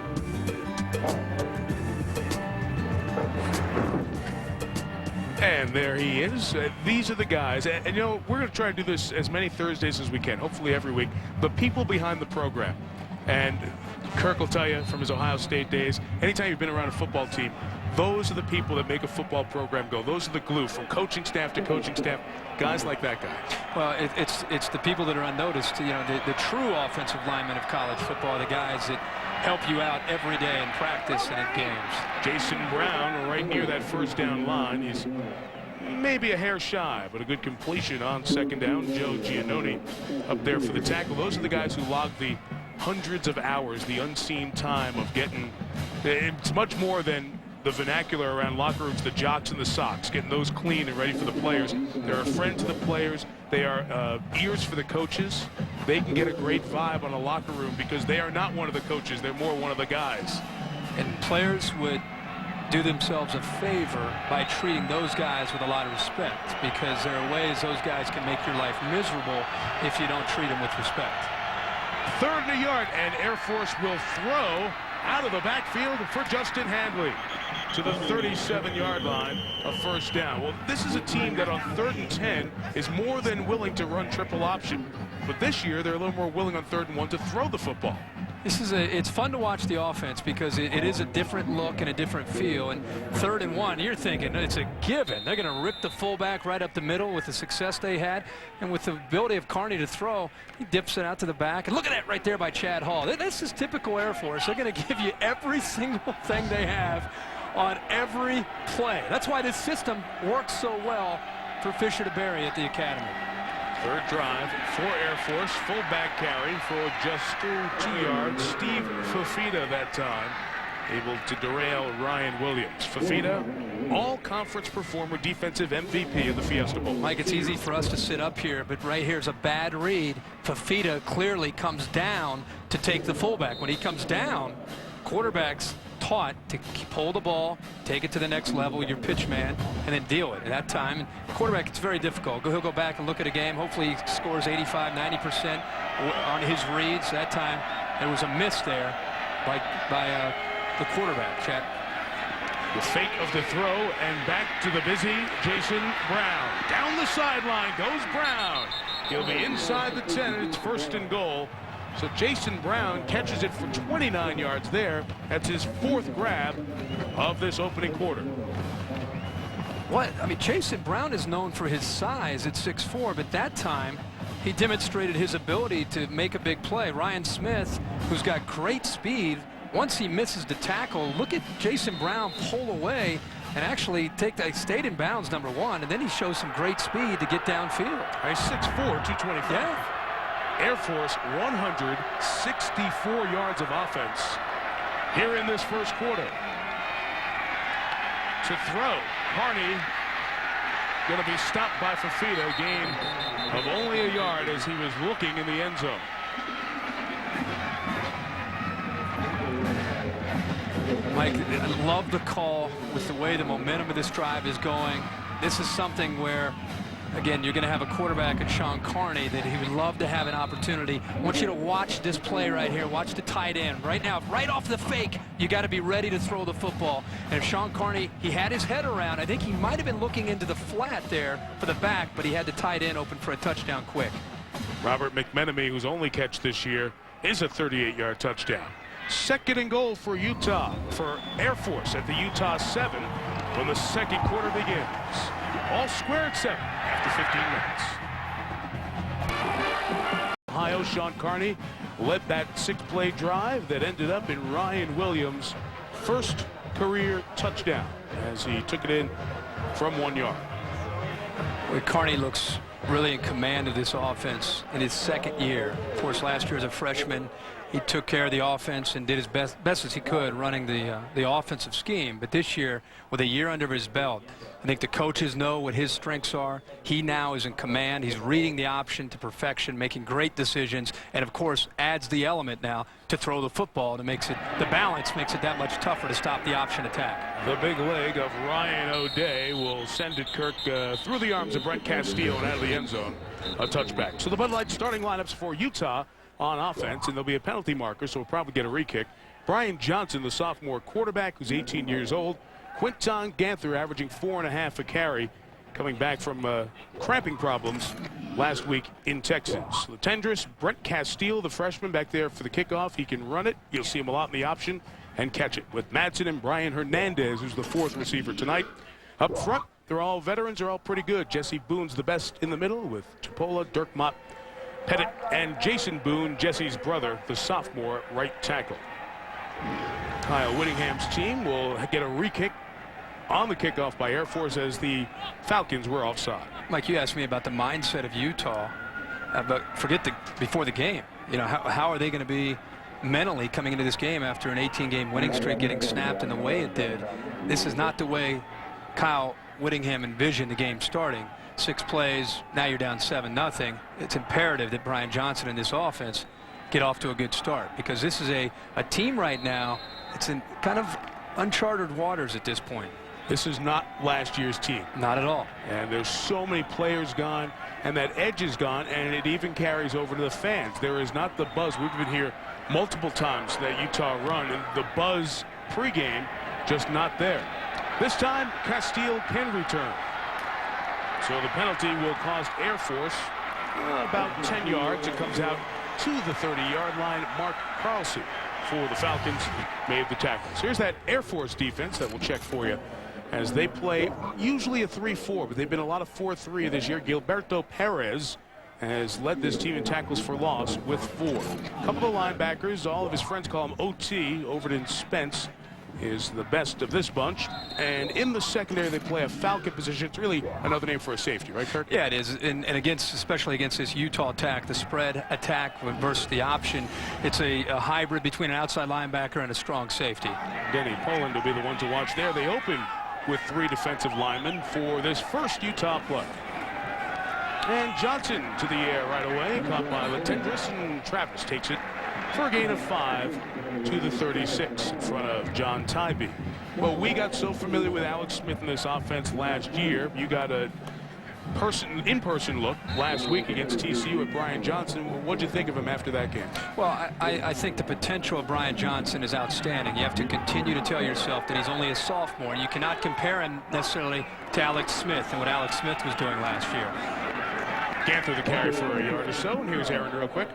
And there he is. These are the guys. And you know, we're going to try and do this as many Thursdays as we can, hopefully every week. The people behind the program. And Kirk will tell you from his Ohio State days, anytime you've been around a football team, those are the people that make a football program go. Those are the glue from coaching staff to coaching staff. Guys like that guy. Well, it's the people that are unnoticed. You know, the true offensive linemen of college football, the guys that help you out every day in practice and in games. Jason Brown right near that first down line. He's maybe a hair shy, but a good completion on second down. Joe Giannone up there for the tackle. Those are the guys who log the hundreds of hours, the unseen time of getting, it's much more than the vernacular around locker rooms, the jocks and the socks, getting those clean and ready for the players. They're a friend to the players. They are ears for the coaches. They can get a great vibe on a locker room because they are not one of the coaches. They're more one of the guys. And players would do themselves a favor by treating those guys with a lot of respect, because there are ways those guys can make your life miserable if you don't treat them with respect. 3rd and a yard, and Air Force will throw out of the backfield for Justin Handley to the 37-yard line, a first down. Well, this is a team that on 3rd and 10 is more than willing to run triple option. But this year, they're a little more willing on 3rd and 1 to throw the football. It's fun to watch the offense because it is a different look and a different feel. And 3rd and 1, you're thinking it's a given. They're going to rip the fullback right up the middle with the success they had. And with the ability of Carney to throw, he dips it out to the back. And look at that right there by Chad Hall. This is typical Air Force. They're going to give you every single thing they have on every play. That's why this system works so well for Fisher to Berry at the academy. 3rd drive for Air Force, fullback carry for just 2 yards. Steve Fifita that time, able to derail Ryan Williams. Fifita, all-conference performer, defensive MVP of the Fiesta Bowl. Mike, it's easy for us to sit up here, but right here's a bad read. Fifita clearly comes down to take the fullback. When he comes down, quarterback's taught to pull the ball, take it to the next level, your pitch man, and then deal it. At that time, quarterback, it's very difficult. He'll go back and look at a game. Hopefully he scores 85, 90% on his reads. That time, there was a miss there by the quarterback, Chad. The fake of the throw, and back to the busy Jason Brown. Down the sideline goes Brown. He'll be inside the 10, and it's 1st and goal. So Jason Brown catches it for 29 yards there. That's his 4th grab of this opening quarter. I mean, Jason Brown is known for his size at 6'4", but that time he demonstrated his ability to make a big play. Ryan Smith, who's got great speed, once he misses the tackle, look at Jason Brown pull away and actually stayed in bounds, number 1, and then he shows some great speed to get downfield. He's 6'4", 225. Yeah. Air Force 164 yards of offense here in this first quarter. To throw, Carney going to be stopped by Fifita, gain of only a yard as he was looking in the end zone. Mike, I love the call with the way the momentum of this drive is going. This is something where, again, you're going to have a quarterback at Sean Carney that he would love to have an opportunity. I want you to watch this play right here. Watch the tight end. Right now, right off the fake, you got to be ready to throw the football. And if Sean Carney, he had his head around, I think he might have been looking into the flat there for the back, but he had the tight end open for a touchdown quick. Robert McMenemy, whose only catch this year is a 38-yard touchdown. 2nd and goal for Utah, for Air Force at the Utah 7 when the second quarter begins. All square at 7 after 15 minutes. Ohio, Sean Carney led that 6-play drive that ended up in Ryan Williams' first career touchdown as he took it in from 1 yard. Well, Carney looks really in command of this offense in his 2nd year. Of course, last year as a freshman, he took care of the offense and did his best as he could running the offensive scheme. But this year, with a year under his belt, I think the coaches know what his strengths are. He now is in command. He's reading the option to perfection, making great decisions, and of course adds the element now to throw the football. That makes it, the balance makes it that much tougher to stop the option attack. The big leg of Ryan O'Day will send it, Kirk, through the arms of Brent Castillo and out of the end zone. A touchback. So the Bud Light starting lineups for Utah on offense, and there'll be a penalty marker, so we'll probably get a re-kick. Brian Johnson, the sophomore quarterback, who's 18 years old. Quinton Ganther averaging 4.5 a carry, coming back from cramping problems last week in Texas. The Tendrous, Brent Castile, the freshman back there for the kickoff. He can run it. You'll see him a lot in the option and catch it. With Madsen and Brian Hernandez, who's the 4th receiver tonight. Up front, they're all veterans. They're all pretty good. Jesse Boone's the best in the middle with Chipola, Dirk Mott, Pettit, and Jason Boone, Jesse's brother, the sophomore right tackle. Kyle Whittingham's team will get a re-kick on the kickoff by Air Force as the Falcons were offside. Mike, you asked me about the mindset of Utah, but forget before the game. You know, how are they going to be mentally coming into this game after an 18-game winning streak getting snapped in the way it did? This is not the way Kyle Whittingham envisioned the game starting. 6 plays, now you're down 7-0. It's imperative that Brian Johnson and this offense get off to a good start, because this is a team right now. It's in kind of uncharted waters at this point. This is not last year's team. Not at all. And there's so many players gone, and that edge is gone, and it even carries over to the fans. There is not the buzz. We've been here multiple times that Utah run, and the buzz pregame just not there. This time, Castile can return. So the penalty will cost Air Force about 10 yards. It comes out to the 30-yard line. Mark Carlson for the Falcons made the tackles. Here's that Air Force defense that we'll check for you as they play usually a 3-4, but they've been a lot of 4-3 this year. Gilberto Perez has led this team in tackles for loss with 4. A couple of linebackers, all of his friends call him OT. Overton Spence is the best of this bunch. And in the secondary, they play a Falcon position. It's really another name for a safety, right, Kirk? Yeah, it is. And especially against this Utah attack, the spread attack versus the option, it's a hybrid between an outside linebacker and a strong safety. Denny Poland will be the one to watch there. They open with 3 defensive linemen for this first Utah play. And Johnson to the air right away, caught by Latendresse, and Travis takes it for a gain of 5 to the 36 in front of John Tybee. Well, we got so familiar with Alex Smith in this offense last year. You got a in-person look last week against TCU at Brian Johnson. What'd you think of him after that game? Well, I think the potential of Brian Johnson is outstanding. You have to continue to tell yourself that he's only a sophomore. You cannot compare him necessarily to Alex Smith and what Alex Smith was doing last year. Ganther the carry for a yard or so, and here's Aaron real quick.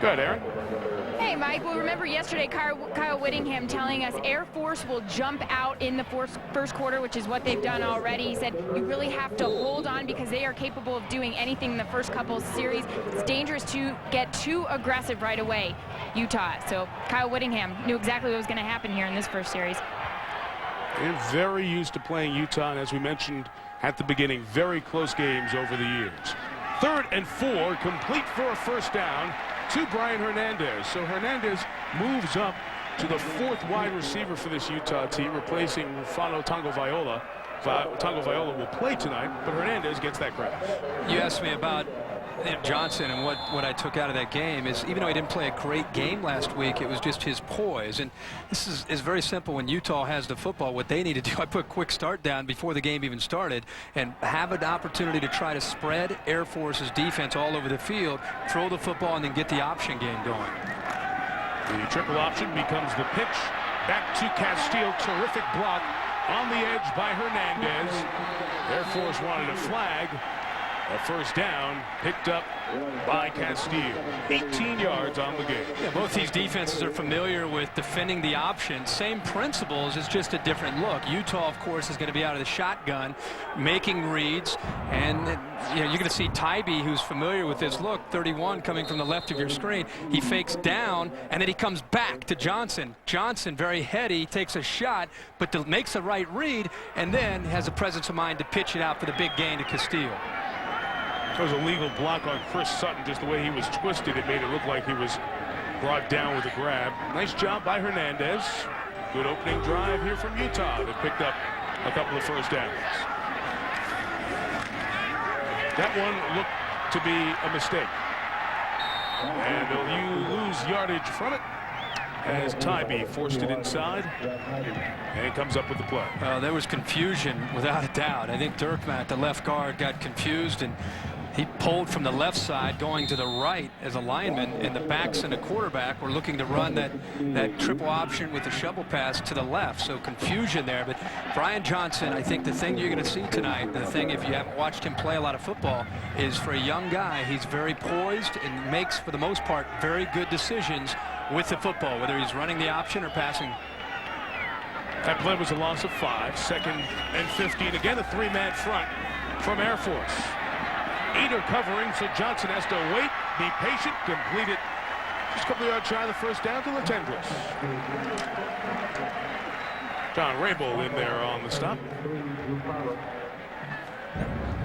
Go ahead, Aaron. Hey, Mike. Well, remember yesterday Kyle Whittingham telling us Air Force will jump out in the first quarter, which is what they've done already. He said you really have to hold on because they are capable of doing anything in the first couple of series. It's dangerous to get too aggressive right away, Utah. So Kyle Whittingham knew exactly what was going to happen here in this first series. And very used to playing Utah, and as we mentioned at the beginning, very close games over the years. 3rd and 4, complete for a first down to Brian Hernandez. So Hernandez moves up to the 4th wide receiver for this Utah team, replacing Rufano Tagovailoa. Tagovailoa will play tonight, but Hernandez gets that grab. You asked me about Johnson, and what I took out of that game is, even though he didn't play a great game last week, it was just his poise. And this is very simple. When Utah has the football, what they need to do, I put a quick start down before the game even started and have an opportunity to try to spread Air Force's defense all over the field, throw the football, and then get the option game going. The triple option becomes the pitch back to Castile. Terrific block on the edge by Hernandez. Air Force wanted a flag. A first down picked up by Castile. 18 yards on the game. Yeah, both these defenses are familiar with defending the option. Same principles, it's just a different look. Utah, of course, is going to be out of the shotgun, making reads. And you're going to see Tybee, who's familiar with this look, 31 coming from the left of your screen. He fakes down, and then he comes back to Johnson. Johnson, very heady, takes a shot, but makes the right read, and then has the presence of mind to pitch it out for the big gain to Castile. There was a legal block on Chris Sutton. Just the way he was twisted, it made it look like he was brought down with a grab. Nice job by Hernandez. Good opening drive here from Utah. They picked up a couple of first downs. That one looked to be a mistake. And they'll lose yardage from it as Tybee forced it inside and comes up with the play. There was confusion without a doubt. I think Dirkmaat, the left guard, got confused, and he pulled from the left side going to the right as a lineman, and the backs and the quarterback were looking to run that triple option with the shovel pass to the left. So confusion there. But Brian Johnson, I think the thing you're going to see tonight, the thing if you haven't watched him play a lot of football, is for a young guy, he's very poised and makes, for the most part, very good decisions with the football, whether he's running the option or passing. That play was a loss of 5. 2nd and 15. Again, a 3-man front from Air Force. 8 are covering, so Johnson has to wait, be patient, complete it. Just a couple of yards shy of the first down to Latendresse. John Rabel in there on the stop.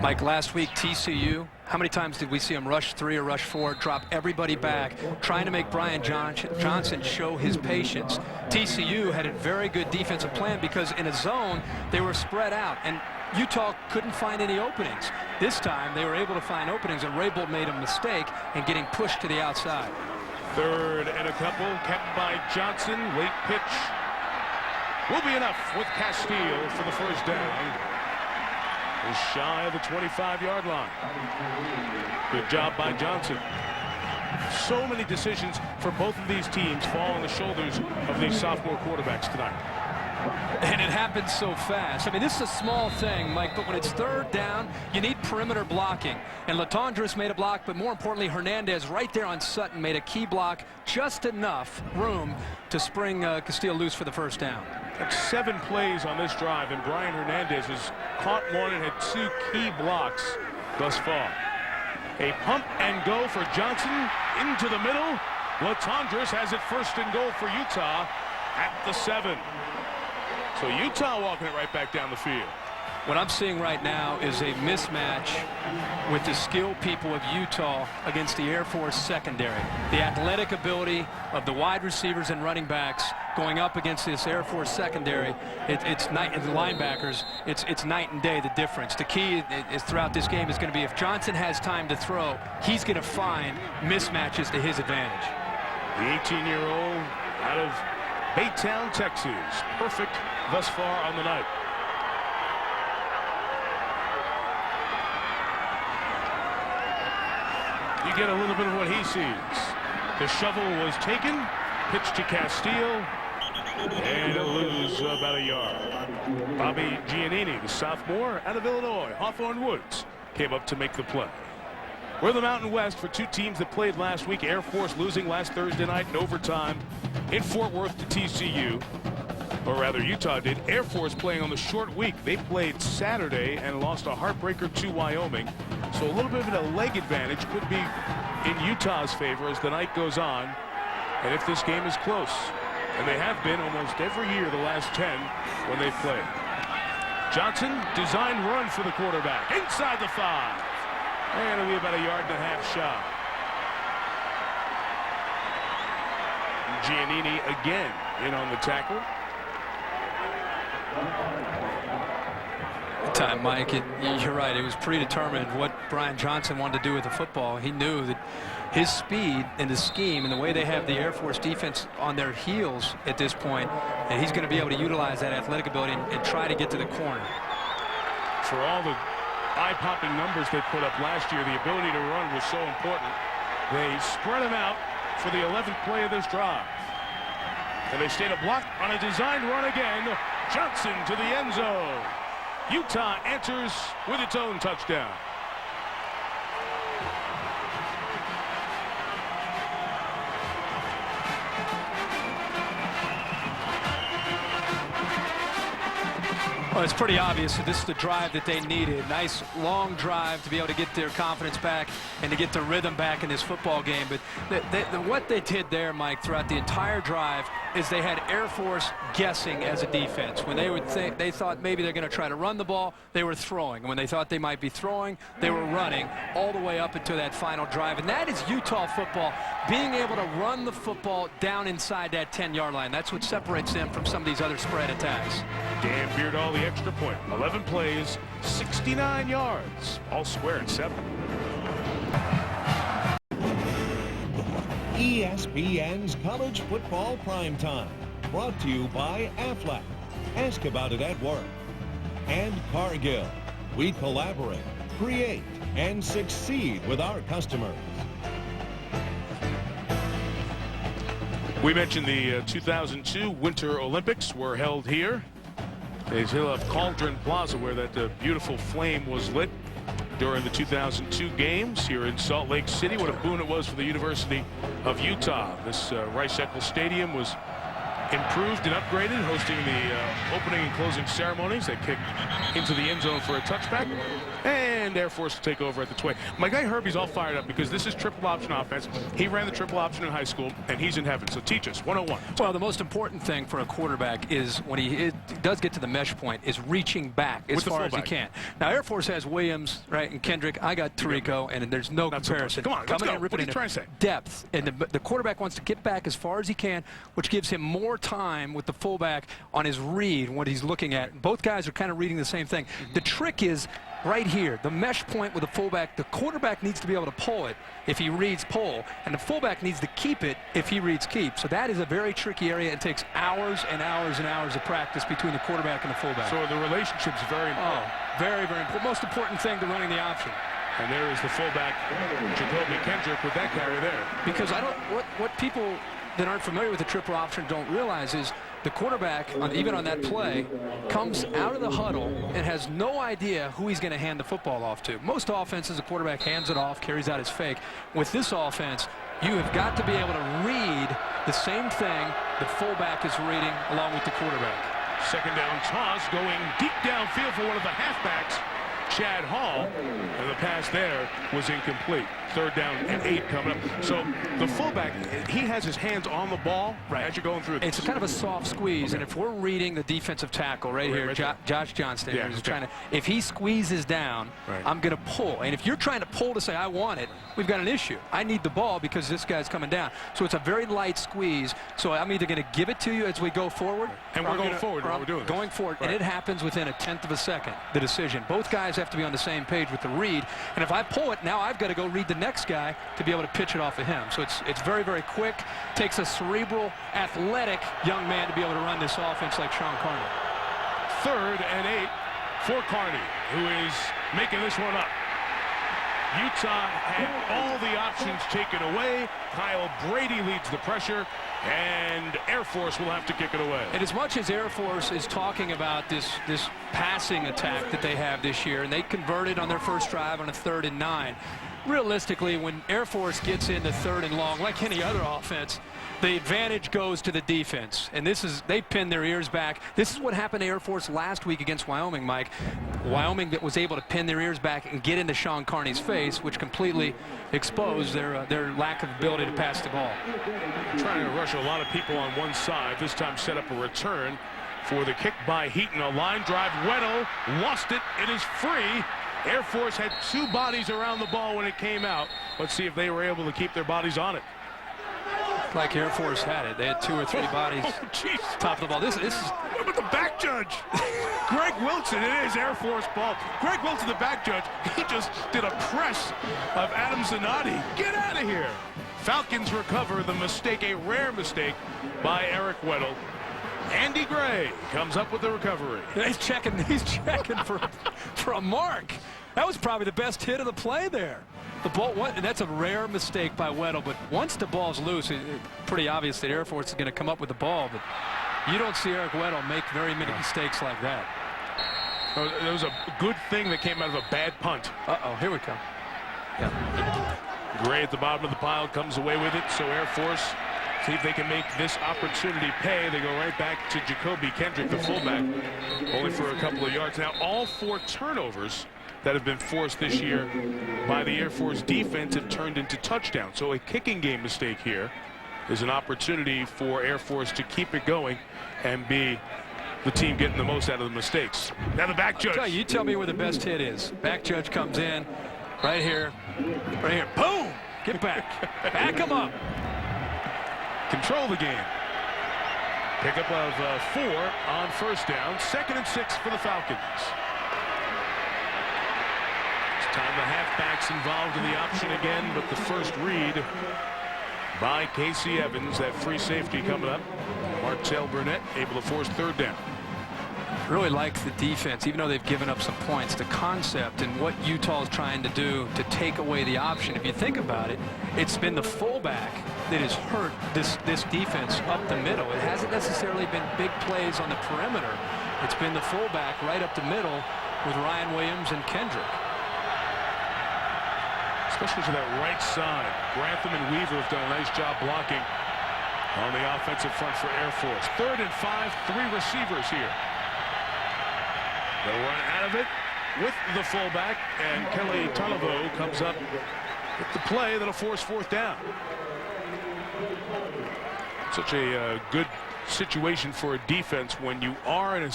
Mike, last week, TCU, how many times did we see him rush 3 or rush 4, drop everybody back, trying to make Brian Johnson show his patience? TCU had a very good defensive plan because in a zone, they were spread out, and Utah couldn't find any openings. This time, they were able to find openings, and Rabel made a mistake in getting pushed to the outside. 3rd and a couple, kept by Johnson. Late pitch will be enough with Castile for the first down. Is shy of the 25-yard line. Good job by Johnson. So many decisions for both of these teams fall on the shoulders of these sophomore quarterbacks tonight. And it happens so fast. I mean, this is a small thing, Mike, but when it's 3rd down, you need perimeter blocking. And Latondres made a block, but more importantly, Hernandez right there on Sutton made a key block, just enough room to spring Castile loose for the first down. That's 7 plays on this drive, and Brian Hernandez has caught one and had 2 key blocks thus far. A pump and go for Johnson into the middle. Latondres has it 1st and goal for Utah at the 7. So Utah walking it right back down the field. What I'm seeing right now is a mismatch with the skilled people of Utah against the Air Force secondary. The athletic ability of the wide receivers and running backs going up against this Air Force secondary, it's night, and the linebackers, it's night and day, the difference. The key is throughout this game is going to be if Johnson has time to throw, he's going to find mismatches to his advantage. The 18-year-old out of Baytown, Texas. Perfect thus far on the night. You get a little bit of what he sees. The shovel was taken, pitched to Castile, and it'll lose about a yard. Bobby Giannini, the sophomore out of Illinois, Hawthorne Woods, came up to make the play. We're the Mountain West for 2 teams that played last week. Air Force losing last Thursday night in overtime in Fort Worth to TCU. Or rather, Utah did. Air Force playing on the short week. They played Saturday and lost a heartbreaker to Wyoming. So a little bit of a leg advantage could be in Utah's favor as the night goes on. And if this game is close, and they have been almost every year the last 10 when they've played. Johnson, design run for the quarterback. Inside the 5. And it'll be about a yard and a half shy. Giannini again in on the tackle. Time, Mike, you're right. It was predetermined what Brian Johnson wanted to do with the football. He knew that his speed and the scheme and the way they have the Air Force defense on their heels at this point, and he's going to be able to utilize that athletic ability and try to get to the corner. For all the eye-popping numbers they put up last year, the ability to run was so important. They spread them out for the 11th play of this drive. And they stayed a block on a designed run again. Johnson to the end zone. Utah enters with its own touchdown. Well, it's pretty obvious that this is the drive that they needed. Nice long drive to be able to get their confidence back and to get the rhythm back in this football game. But what they did there, Mike, throughout the entire drive is they had Air Force guessing as a defense. When they thought maybe they're going to try to run the ball, they were throwing. When they thought they might be throwing, they were running all the way up into that final drive. And that is Utah football, being able to run the football down inside that 10-yard line. That's what separates them from some of these other spread attacks. Dan Beardall, the extra point. 11 plays, 69 yards. All square at 7. ESPN's College Football Primetime. Brought to you by Aflac. Ask about it at work. And Cargill. We collaborate, create, and succeed with our customers. We mentioned the 2002 Winter Olympics were held here. They still have Cauldron Plaza, where that beautiful flame was lit during the 2002 games here in Salt Lake City. What a boon it was for the University of Utah. This Rice-Eccles Stadium was improved and upgraded, hosting the opening and closing ceremonies. They kicked into the end zone for a touchback. And and Air Force will take over at the 20. My guy Herbie's all fired up because this is triple option offense. He ran the triple option in high school, and he's in heaven. So teach us, 101. Well, the most important thing for a quarterback is when he does get to the mesh point is reaching back as far as he can. Now, Air Force has Williams, right, and Kendrick. I got Tirico, and there's no comparison. Come on, let's go. What are you trying to say? Depth. And the quarterback wants to get back as far as he can, which gives him more time with the fullback on his read, what he's looking at. Both guys are kind of reading the same thing. The trick is right here, the mesh point with the fullback. The quarterback needs to be able to pull it if he reads pull, and the fullback needs to keep it if he reads keep. So that is a very tricky area. It takes hours and hours and hours of practice between the quarterback and the fullback. So the relationship's very important. Oh, very, very important. Most important thing to running the option. And there is the fullback, Jacoby Kendrick, with that carry there. Because what people that aren't familiar with the triple option don't realize is the quarterback, even on that play, comes out of the huddle and has no idea who he's going to hand the football off to. Most offenses, the quarterback hands it off, carries out his fake. With this offense, you have got to be able to read the same thing the fullback is reading along with the quarterback. Second down toss going deep downfield for one of the halfbacks, Chad Hall, and the pass there was incomplete. Third down and 8 coming up. So the fullback, he has his hands on the ball as you're going through this. It's kind of a soft squeeze, and if we're reading the defensive tackle right here, Josh Johnston, is trying to, if he squeezes down, I'm going to pull. And if you're trying to pull to say, I want it, we've got an issue. I need the ball because this guy's coming down. So it's a very light squeeze. So I'm either going to give it to you as we go forward. And we're going forward while we're doing this. Going forward, and it happens within a 1/10 of a second, the decision. Both guys have to be on the same page with the read. And if I pull it, now I've got to go read the next guy to be able to pitch it off of him. So it's very, very quick. Takes a cerebral, athletic young man to be able to run this offense like Sean Carney. 3rd and 8 for Carney, who is making this one up. Utah had all the options taken away. Kyle Brady leads the pressure, and Air Force will have to kick it away. And as much as Air Force is talking about this passing attack that they have this year, and they converted on their first drive on a 3rd and 9, realistically, when Air Force gets into 3rd and long, like any other offense, the advantage goes to the defense. And they pin their ears back. This is what happened to Air Force last week against Wyoming, Mike. Wyoming that was able to pin their ears back and get into Sean Carney's face, which completely exposed their lack of ability to pass the ball. Trying to rush a lot of people on one side. This time set up a return for the kick by Heaton. A line drive. Weddle lost it. It is free. Air Force had 2 bodies around the ball when it came out. Let's see if they were able to keep their bodies on it. Like Air Force had it. They had 2 or 3 bodies top of the ball. This is what about the back judge? Greg Wilson, it is Air Force ball. Greg Wilson, the back judge, he just did a press of Adam Zanotti. Get out of here. Falcons recover the mistake, a rare mistake by Eric Weddle. Andy Gray comes up with the recovery. He's checking for a mark. That was probably the best hit of the play there. The ball, and that's a rare mistake by Weddle, but once the ball's loose, it's pretty obvious that Air Force is going to come up with the ball, but you don't see Eric Weddle make very many mistakes like that. There was a good thing that came out of a bad punt. Uh-oh, here we come. Yeah. Gray at the bottom of the pile comes away with it, so Air Force see if they can make this opportunity pay. They go right back to Jacoby Kendrick, the fullback, only for a couple of yards. Now, all 4 turnovers that have been forced this year by the Air Force defense have turned into touchdowns. So a kicking game mistake here is an opportunity for Air Force to keep it going and be the team getting the most out of the mistakes. Now the back judge. You tell me where the best hit is. Back judge comes in right here. Right here. Boom! Get back. Back him up. Control the game. Pickup of 4 on 1st down. 2nd and 6 for the Falcons. It's time the halfbacks involved in the option again, but the first read by Casey Evans, that free safety coming up. Martell Burnett able to force 3rd down. Really like the defense, even though they've given up some points. The concept and what Utah is trying to do to take away the option. If you think about it, it's been the fullback that has hurt this defense up the middle. It hasn't necessarily been big plays on the perimeter. It's been the fullback right up the middle with Ryan Williams and Kendrick. Especially to that right side. Grantham and Weaver have done a nice job blocking on the offensive front for Air Force. 3rd and 5, 3 receivers here. They'll run out of it. with the fullback, and Kelly Talivo comes up with the play that'll force 4th down. Such a good situation for a defense when you are in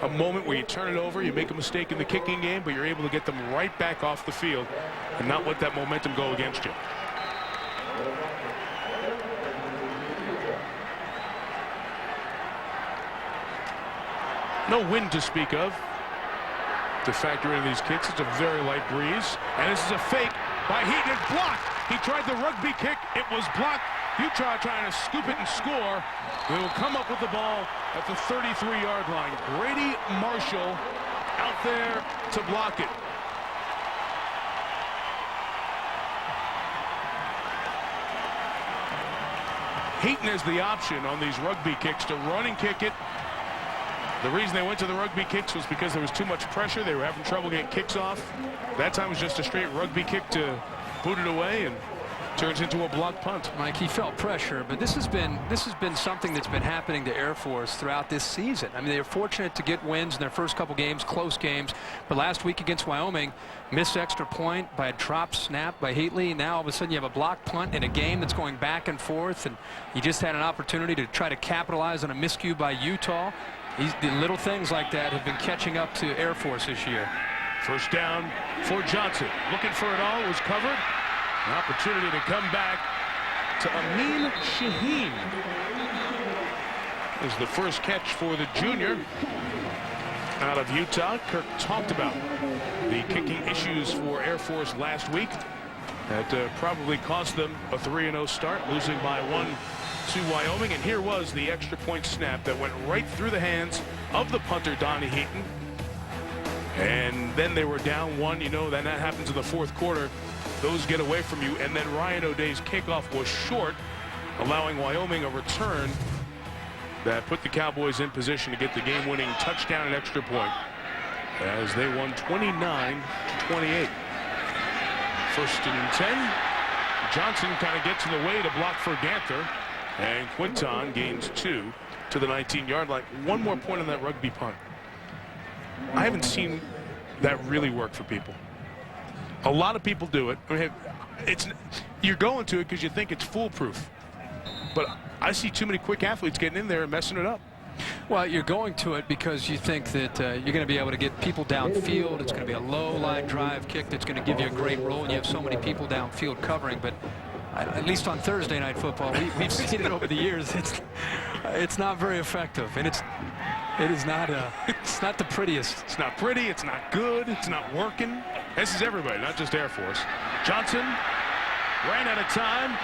a moment where you turn it over, you make a mistake in the kicking game, but you're able to get them right back off the field and not let that momentum go against you. No wind to speak of to factor into these kicks. It's a very light breeze, and this is a fake by Heaton. It's blocked. He tried the rugby kick. It was blocked. Utah trying to scoop it and score. They will come up with the ball at the 33-yard line. Grady Marshall out there to block it. Heaton has the option on these rugby kicks to run and kick it. The reason they went to the rugby kicks was because there was too much pressure. They were having trouble getting kicks off. That time was just a straight rugby kick to boot it away, and turns into a block punt. Mike, he felt pressure, but this has been something that's been happening to Air Force throughout this season. I mean, they were fortunate to get wins in their first couple games, close games, but last week against Wyoming, missed extra point by a drop snap by Heatley. Now all of a sudden you have a block punt in a game that's going back and forth, and you just had an opportunity to try to capitalize on a miscue by Utah. The little things like that have been catching up to Air Force this year. 1st down for Johnson. Looking for it all. Was covered. An opportunity to come back to Amin Shaheen. Is the first catch for the junior out of Utah. Kirk talked about the kicking issues for Air Force last week. That probably cost them a 3-0 start, losing by 1 to Wyoming. And here was the extra point snap that went right through the hands of the punter, Donnie Heaton. And then they were down 1. You know, then that happens in the 4th quarter. Those get away from you. And then Ryan O'Day's kickoff was short, allowing Wyoming a return that put the Cowboys in position to get the game-winning touchdown and extra point as they won 29-28. 1st and 10. Johnson kind of gets in the way to block for Ganther, and Quinton gains 2 to the 19-yard line. One more point on that rugby punt. I haven't seen that really work for people. A lot of people do it. I mean, you're going to it because you think it's foolproof. But I see too many quick athletes getting in there and messing it up. Well, you're going to it because you think that you're going to be able to get people downfield. It's going to be a low-line drive kick that's going to give you a great roll, and you have so many people downfield covering. But at least on Thursday Night Football, we've seen it over the years. It's not very effective, and it's not the prettiest. It's not pretty. It's not good. It's not working. This is everybody, not just Air Force. Johnson ran out of time,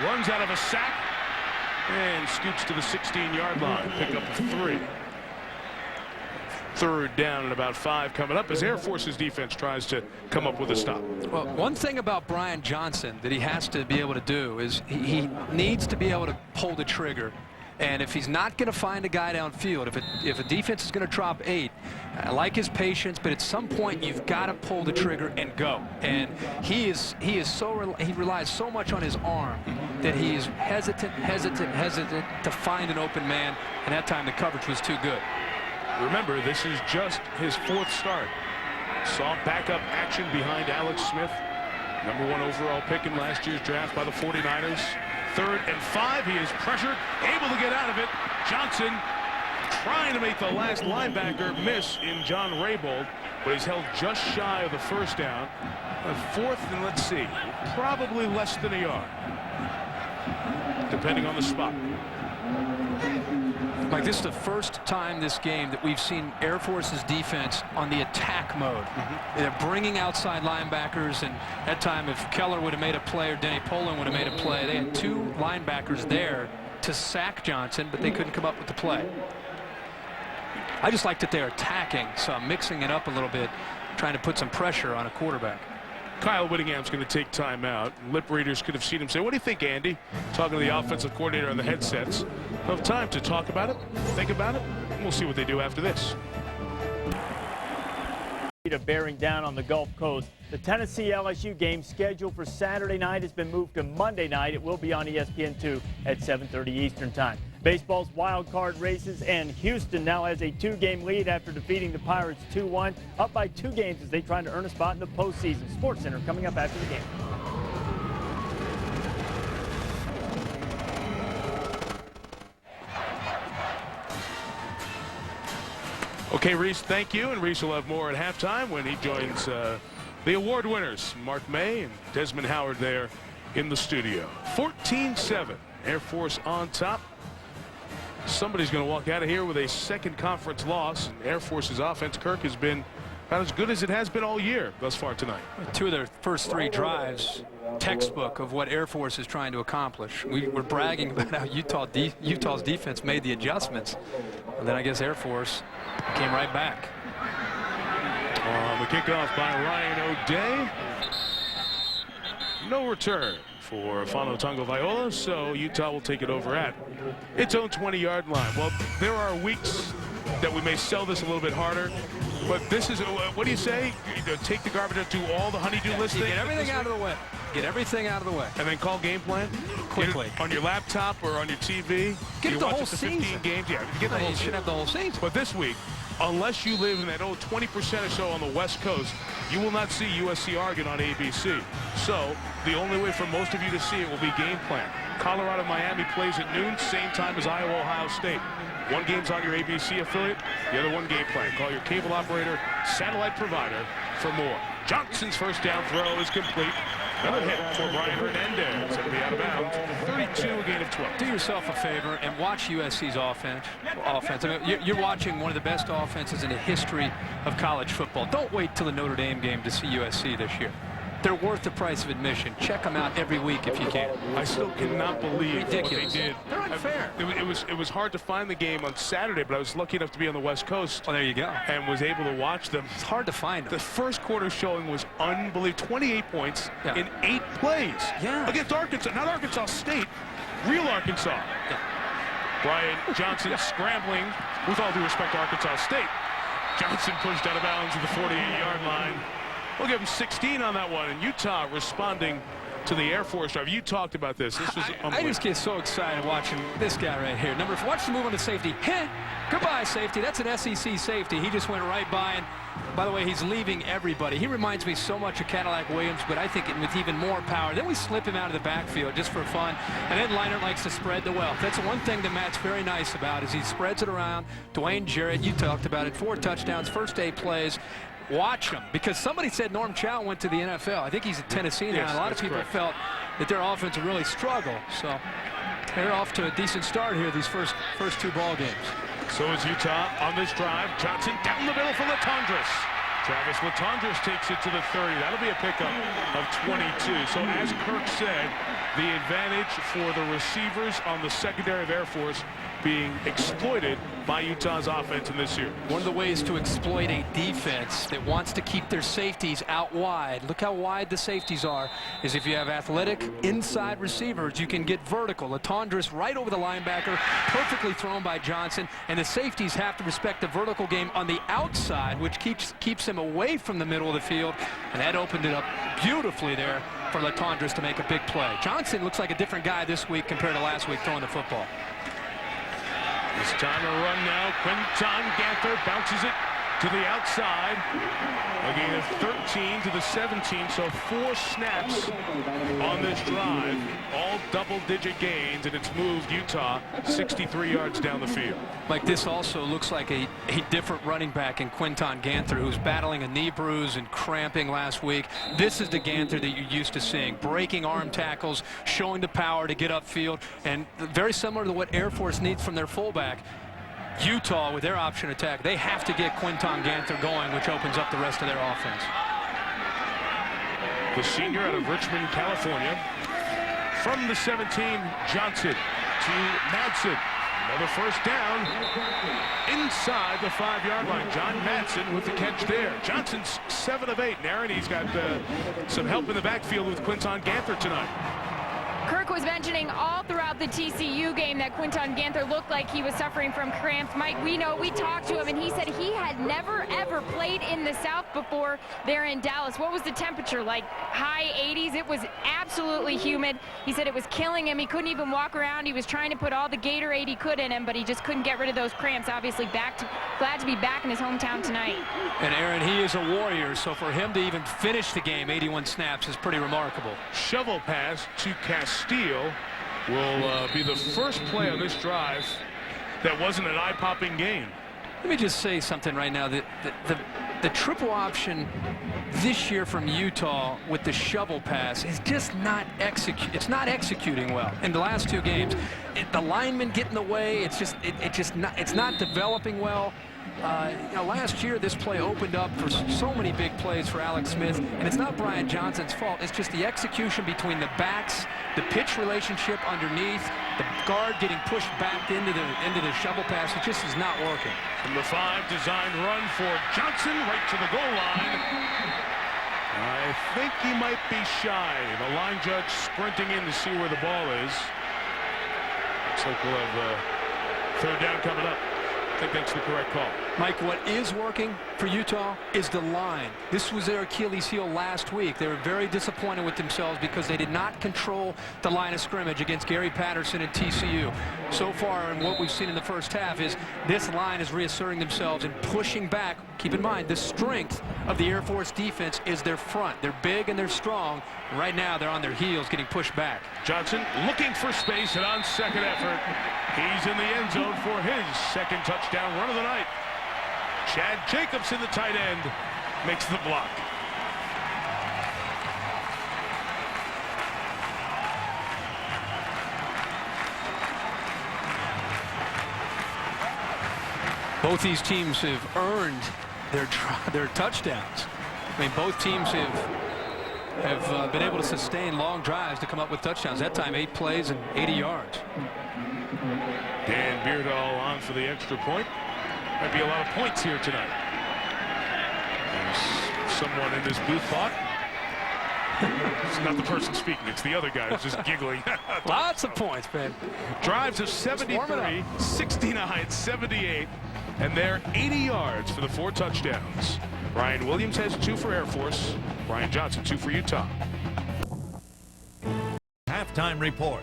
runs out of a sack, and scoots to the 16-yard line. Pick up 3. 3rd down and about 5 coming up as Air Force's defense tries to come up with a stop. Well, one thing about Brian Johnson that he has to be able to do is he needs to be able to pull the trigger. And if he's not going to find a guy downfield, if a defense is going to drop 8, I like his patience, but at some point you've got to pull the trigger and go. And he relies so much on his arm that he is hesitant to find an open man. And that time the coverage was too good. Remember, this is just his 4th start. Saw backup action behind Alex Smith, #1 overall pick in last year's draft by the 49ers. 3rd and 5. He is pressured, able to get out of it. Johnson trying to make the last linebacker miss in John Raybould, but he's held just shy of the 1st down. 4th and let's see, probably less than a yard, depending on the spot. Mike, this is the first time this game that we've seen Air Force's defense on the attack mode. They're bringing outside linebackers, and that time if Keller would have made a play or Denny Poland would have made a play, they had 2 linebackers there to sack Johnson, but they couldn't come up with the play. I just like that they're attacking, so I'm mixing it up a little bit, trying to put some pressure on a quarterback. Kyle Whittingham's going to take time out. Lip readers could have seen him say, "What do you think, Andy?" Talking to the offensive coordinator on the headsets. They'll have time to talk about it, think about it, and we'll see what they do after this. Bearing down on the Gulf Coast. The Tennessee-LSU game scheduled for Saturday night has been moved to Monday night. It will be on ESPN2 at 7:30 Eastern Time. Baseball's wild card races, and Houston now has a 2-game lead after defeating the Pirates 2-1, up by 2 games as they try to earn a spot in the postseason. Sports Center coming up after the game. Okay, Reese, thank you. And Reese will have more at halftime when he joins the award winners, Mark May and Desmond Howard, there in the studio. 14-7, Air Force on top. Somebody's going to walk out of here with a second conference loss. And Air Force's offense, Kirk, has been about as good as it has been all year thus far tonight. 2 of their first 3 drives, textbook of what Air Force is trying to accomplish. We were bragging about how Utah's defense made the adjustments. And then I guess Air Force came right back. The kickoff by Ryan O'Day. No return for Fano Tagovailoa, so Utah will take it over at its own 20-yard line. Well, there are weeks that we may sell this a little bit harder, but this is, what do you say? Take the garbage out, do all the honeydew list things. Get everything out of the way. Get everything out of the way. And then call game plan? Quickly. On your laptop or on your TV? Get the whole watch the 15 season. games? Yeah, get the whole you should have the whole season. But this week, unless you live in that 20% or so on the West Coast, you will not see USC Oregon on ABC. So the only way for most of you to see it will be game plan. Colorado Miami plays at noon, same time as Iowa Ohio State. One game's on your ABC affiliate, the other one game plan. Call your cable operator, satellite provider for more. Johnson's first down throw is complete. Another hit for Brian Hernandez. It'll be out of bounds. 32, a gain of 12. Do yourself a favor and watch USC's offense. I mean, you're watching one of the best offenses in the history of college football. Don't wait till the Notre Dame game to see USC this year. They're worth the price of admission. Check them out every week if you can. I still cannot believe Ridiculous. what they did. They're unfair. It was hard to find the game on Saturday, but I was lucky enough to be on the West Coast. Oh, there you go. And was able to watch them. It's hard to find them. The first quarter showing was unbelievable. 28 points in 8 plays. Yeah. Against Arkansas, not Arkansas State, real Arkansas. Yeah. Brian Johnson scrambling, with all due respect to Arkansas State. Johnson pushed out of bounds at the 48-yard line. We'll give him 16 on that one, and Utah responding to the Air Force drive. You talked about this. This was unbelievable. I just get so excited watching this guy right here. Number 4, watch the move on the safety. Hit. Goodbye, safety. That's an SEC safety. He just went right by, and by the way, he's leaving everybody. He reminds me so much of Cadillac Williams, but I think with even more power. Then we slip him out of the backfield just for fun, and then Leinart likes to spread the wealth. That's one thing that Matt's very nice about is he spreads it around. Dwayne Jarrett, you talked about it, 4 touchdowns, first 8 plays. Watch him, because somebody said Norm Chow went to the NFL. I think he's at Tennessee now. Yes, a lot of people felt that their offense would really struggle. So they're off to a decent start here these first 2 ball games. So is Utah on this drive. Johnson down the middle for Latondras. Travis Latondras takes it to the 30. That'll be a pickup of 22. So as Kirk said, the advantage for the receivers on the secondary of Air Force being exploited by Utah's offense in this series. One of the ways to exploit a defense that wants to keep their safeties out wide, look how wide the safeties are, is if you have athletic inside receivers, you can get vertical. Latondras right over the linebacker, perfectly thrown by Johnson, and the safeties have to respect the vertical game on the outside, which keeps them away from the middle of the field, and that opened it up beautifully there for Latondras to make a big play. Johnson looks like a different guy this week compared to last week throwing the football. It's time to run now. Quinton Ganther bounces it to the outside. A gain of 13 to the 17, so 4 snaps on this drive. All double-digit gains, and it's moved Utah 63 yards down the field. Like, this also looks like a different running back in Quinton Ganther, who's battling a knee bruise and cramping last week. This is the Ganther that you're used to seeing. Breaking arm tackles, showing the power to get upfield, and very similar to what Air Force needs from their fullback. Utah, with their option attack, they have to get Quinton Ganther going, which opens up the rest of their offense. The senior out of Richmond, California. From the 17, Johnson to Madsen. Another first down inside the 5-yard line. John Madsen with the catch there. Johnson's 7 of 8. And Aaron, he's got some help in the backfield with Quinton Ganther tonight. Kirk, Burke was mentioning all throughout the TCU game that Quinton Ganther looked like he was suffering from cramps. Mike, we talked to him, and he said he had never, ever played in the South before there in Dallas. What was the temperature like? High 80s. It was absolutely humid. He said it was killing him. He couldn't even walk around. He was trying to put all the Gatorade he could in him, but he just couldn't get rid of those cramps. Obviously, glad to be back in his hometown tonight. And Aaron, he is a warrior, so for him to even finish the game, 81 snaps, is pretty remarkable. Shovel pass to Castillo will be the first play on this drive that wasn't an eye-popping gain. Let me just say something right now. The triple option this year from Utah with the shovel pass is just not executing well in the last two games. The linemen get in the way. It's not developing well. Last year this play opened up for so many big plays for Alex Smith, and it's not Brian Johnson's fault. It's just the execution between the backs, the pitch relationship underneath, the guard getting pushed back into the shovel pass. It just is not working. From the 5, designed run for Johnson right to the goal line. I think he might be shy. The line judge sprinting in to see where the ball is. Looks like we'll have third down coming up. I think that's the correct call. Mike, what is working for Utah is the line. This was their Achilles heel last week. They were very disappointed with themselves because they did not control the line of scrimmage against Gary Patterson and TCU. So far, and what we've seen in the first half is this line is reasserting themselves and pushing back. Keep in mind, the strength of the Air Force defense is their front. They're big and they're strong. And right now, they're on their heels getting pushed back. Johnson looking for space, and on second effort, he's in the end zone for his second touchdown run of the night. Chad Jacobs in the tight end makes the block. Both these teams have earned their touchdowns. I mean, both teams have been able to sustain long drives to come up with touchdowns. That time, 8 plays and 80 yards. Dan Beardall on for the extra point. Might be a lot of points here tonight. There's someone in this booth thought. It's not the person speaking, it's the other guy who's just giggling. Lots of points, man. Drives of 73, 69, 78, and they're 80 yards for the 4 touchdowns. Brian Williams has 2 for Air Force. Brian Johnson, 2 for Utah. Halftime report.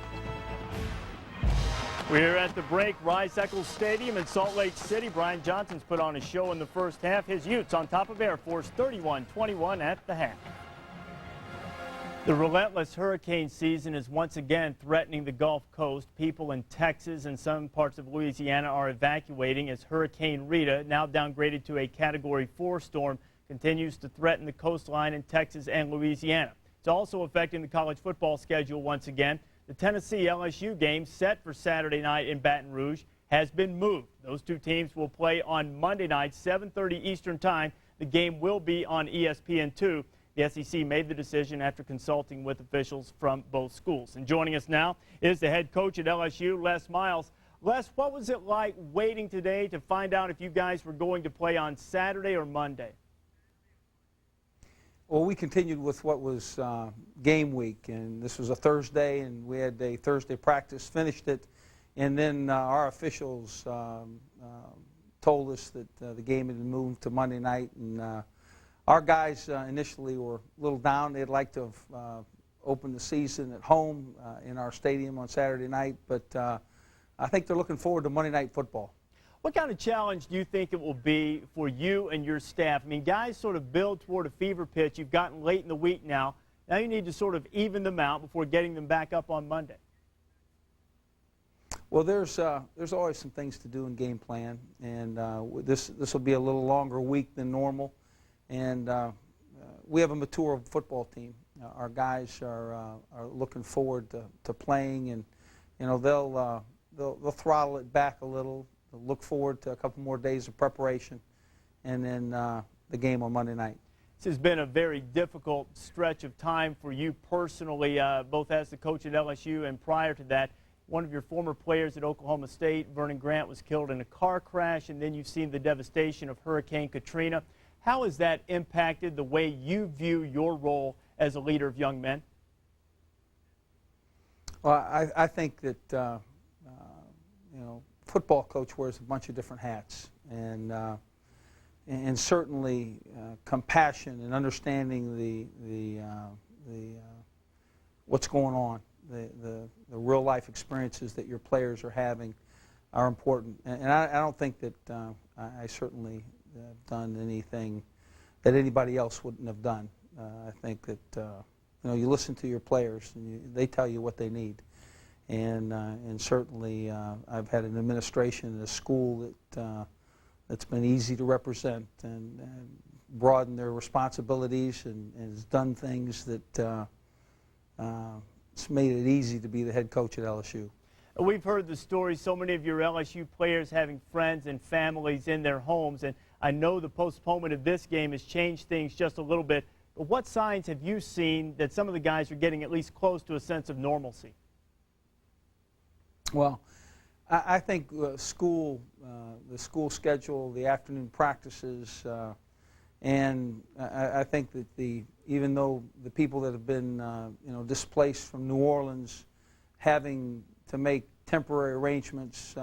We're at the break. Rice-Eccles Stadium in Salt Lake City. Brian Johnson's put on a show in the first half. His Utes on top of Air Force, 31-21 at the half. The relentless hurricane season is once again threatening the Gulf Coast. People in Texas and some parts of Louisiana are evacuating as Hurricane Rita, now downgraded to a Category 4 storm, continues to threaten the coastline in Texas and Louisiana. It's also affecting the college football schedule once again. The Tennessee-LSU game set for Saturday night in Baton Rouge has been moved. Those two teams will play on Monday night, 7:30 Eastern Time. The game will be on ESPN2. The SEC made the decision after consulting with officials from both schools. And joining us now is the head coach at LSU, Les Miles. Les, what was it like waiting today to find out if you guys were going to play on Saturday or Monday? Well, we continued with what was game week, and this was a Thursday, and we had a Thursday practice, finished it, and then our officials told us that the game had been moved to Monday night, and our guys initially were a little down. They'd like to have opened the season at home in our stadium on Saturday night, but I think they're looking forward to Monday Night Football. What kind of challenge do you think it will be for you and your staff? I mean, guys sort of build toward a fever pitch. You've gotten late in the week now. Now you need to sort of even them out before getting them back up on Monday. Well, there's always some things to do in game plan, and this will be a little longer week than normal. And we have a mature football team. Our guys are looking forward to playing, and they'll throttle it back a little. They'll look forward to a couple more days of preparation, and then the game on Monday night. This has been a very difficult stretch of time for you personally, both as the coach at LSU and prior to that. One of your former players at Oklahoma State, Vernon Grant, was killed in a car crash, and then you've seen the devastation of Hurricane Katrina. How has that impacted the way you view your role as a leader of young men? Well, I think that you know, football coach wears a bunch of different hats, and certainly compassion and understanding the what's going on, the real life experiences that your players are having are important. And I don't think that I certainly have done anything that anybody else wouldn't have done. I think that you know, you listen to your players and they tell you what they need. And certainly I've had an administration and a school that that's been easy to represent and broaden their responsibilities and has done things that it's made it easy to be the head coach at LSU. We've heard the stories, so many of your LSU players having friends and families in their homes, and I know the postponement of this game has changed things just a little bit, but what signs have you seen that some of the guys are getting at least close to a sense of normalcy? Well, I think the school schedule, the afternoon practices, and I think that even though the people that have been you know, displaced from New Orleans, having to make temporary arrangements,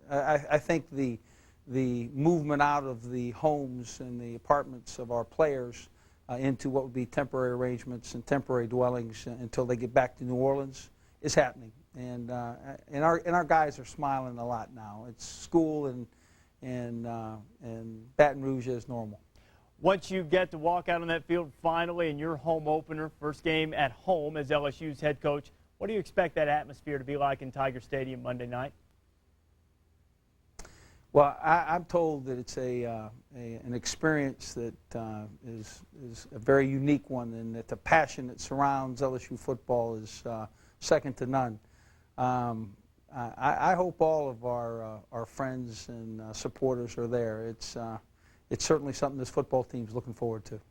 I think the movement out of the homes and the apartments of our players into what would be temporary arrangements and temporary dwellings until they get back to New Orleans is happening. And our guys are smiling a lot now. It's school and Baton Rouge is normal. Once you get to walk out on that field finally in your home opener, first game at home as LSU's head coach, what do you expect that atmosphere to be like in Tiger Stadium Monday night? Well, I'm told that it's an experience that is a very unique one, and that the passion that surrounds LSU football is second to none. I hope all of our friends and supporters are there. It's certainly something this football team's looking forward to.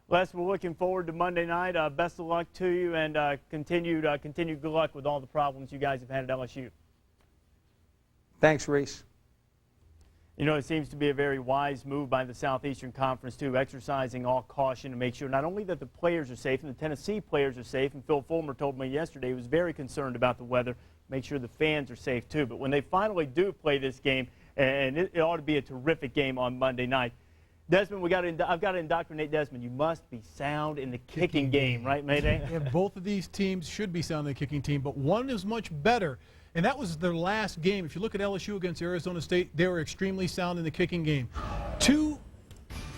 Les, we're looking forward to Monday night. Best of luck to you, and continued good luck with all the problems you guys have had at LSU. Thanks, Reese. You know, it seems to be a very wise move by the Southeastern Conference, too, exercising all caution to make sure not only that the players are safe and the Tennessee players are safe, and Phil Fulmer told me yesterday he was very concerned about the weather, make sure the fans are safe, too. But when they finally do play this game, and it ought to be a terrific game on Monday night, Desmond, I've got to indoctrinate Desmond. You must be sound in the kicking game, right, Mayday? Yeah, both of these teams should be sound in the kicking team, but one is much better. And that was their last game. If you look at LSU against Arizona State, they were extremely sound in the kicking game. 2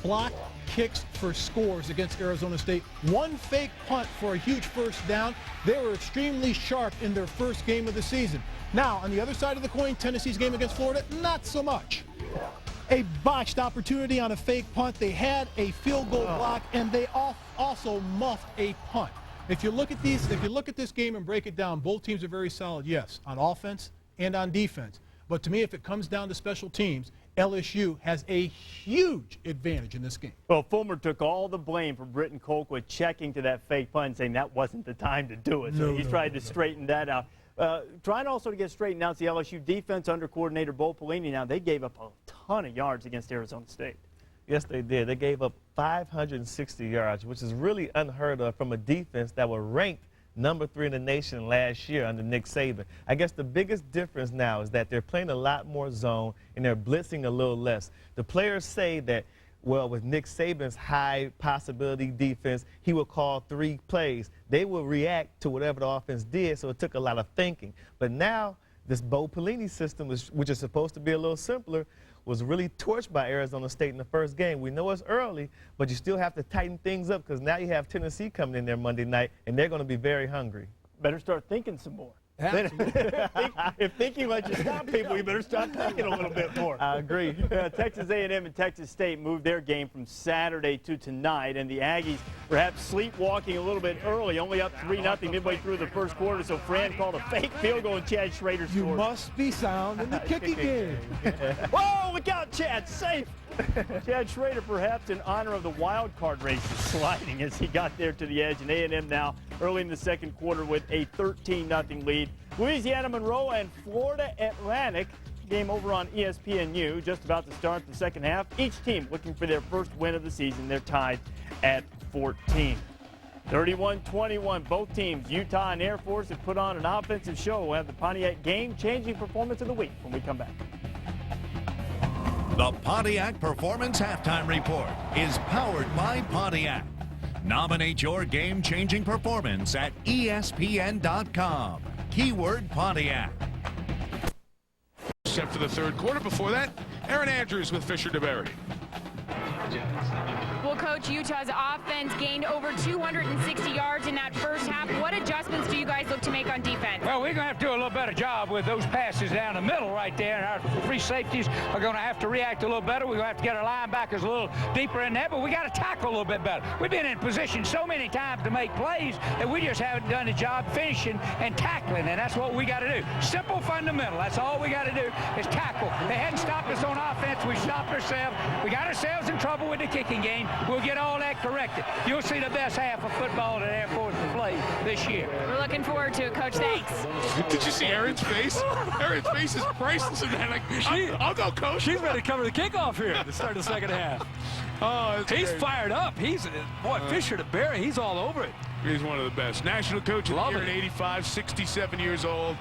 block kicks for scores against Arizona State. 1 fake punt for a huge first down. They were extremely sharp in their first game of the season. Now, on the other side of the coin, Tennessee's game against Florida, not so much. A botched opportunity on a fake punt. They had a field goal block, and they also muffed a punt. If you look at this game and break it down, both teams are very solid, yes, on offense and on defense. But to me, if it comes down to special teams, LSU has a huge advantage in this game. Well, Fulmer took all the blame for Britton Colquitt checking to that fake punt, saying that wasn't the time to do it. So he's tried to straighten that out. Trying also to get straightened out is the LSU defense under coordinator Bo Pelini. Now, they gave up a ton of yards against Arizona State. Yes, they did. They gave up 560 yards, which is really unheard of from a defense that was ranked number 3 in the nation last year under Nick Saban. I guess the biggest difference now is that they're playing a lot more zone and they're blitzing a little less. The players say that, well, with Nick Saban's high possibility defense, he would call 3 plays. They would react to whatever the offense did, so it took a lot of thinking. But now this Bo Pelini system, which is supposed to be a little simpler, was really torched by Arizona State in the first game. We know it's early, but you still have to tighten things up because now you have Tennessee coming in there Monday night, and they're going to be very hungry. Better start thinking some more. If thinking lets you stop people, you better start thinking a little bit more. I agree. Texas A&M and Texas State moved their game from Saturday to tonight, and the Aggies perhaps sleepwalking a little bit early, only up 3-0 midway through the first quarter, so Fran called a fake field goal and Chad Schrader scored. You must be sound in the kicking game. Whoa, look out, Chad, safe. Chad Schrader perhaps in honor of the wild card race is sliding as he got there to the edge, and A&M now early in the second quarter with a 13-0 lead. Louisiana Monroe and Florida Atlantic, game over on ESPNU, just about to start the second half. Each team looking for their first win of the season. They're tied at 14. 31-21, both teams, Utah and Air Force, have put on an offensive show. We'll have the Pontiac game-changing performance of the week when we come back. The Pontiac Performance Halftime Report is powered by Pontiac. Nominate your game-changing performance at ESPN.com. Keyword Pontiac. Set for the third quarter. Before that, Aaron Andrews with Fisher DeBerry. Well, Coach, Utah's offense gained over 260 yards in that first half. What adjustments do you guys look to make on defense? Well, we're going to have to do a little better job with those passes down the middle right there. And our free safeties are going to have to react a little better. We're going to have to get our linebackers a little deeper in there, but we got to tackle a little bit better. We've been in position so many times to make plays that we just haven't done the job finishing and tackling, and that's what we got to do. Simple fundamental. That's all we got to do is tackle. They hadn't stopped us on offense. We stopped ourselves. We got ourselves in trouble with the kicking game. We'll get all that corrected. You'll see the best half of football that Air Force will play this year. We're looking forward to it, Coach. Thanks. Did you see Aaron's face? Aaron's face is priceless. And like, I'll go, Coach. She's ready to cover the kickoff here to start the second half. Oh, he's fired up. Boy, Fisher DeBerry, he's all over it. He's one of the best. National Coach of the Year at 85, 67 years old.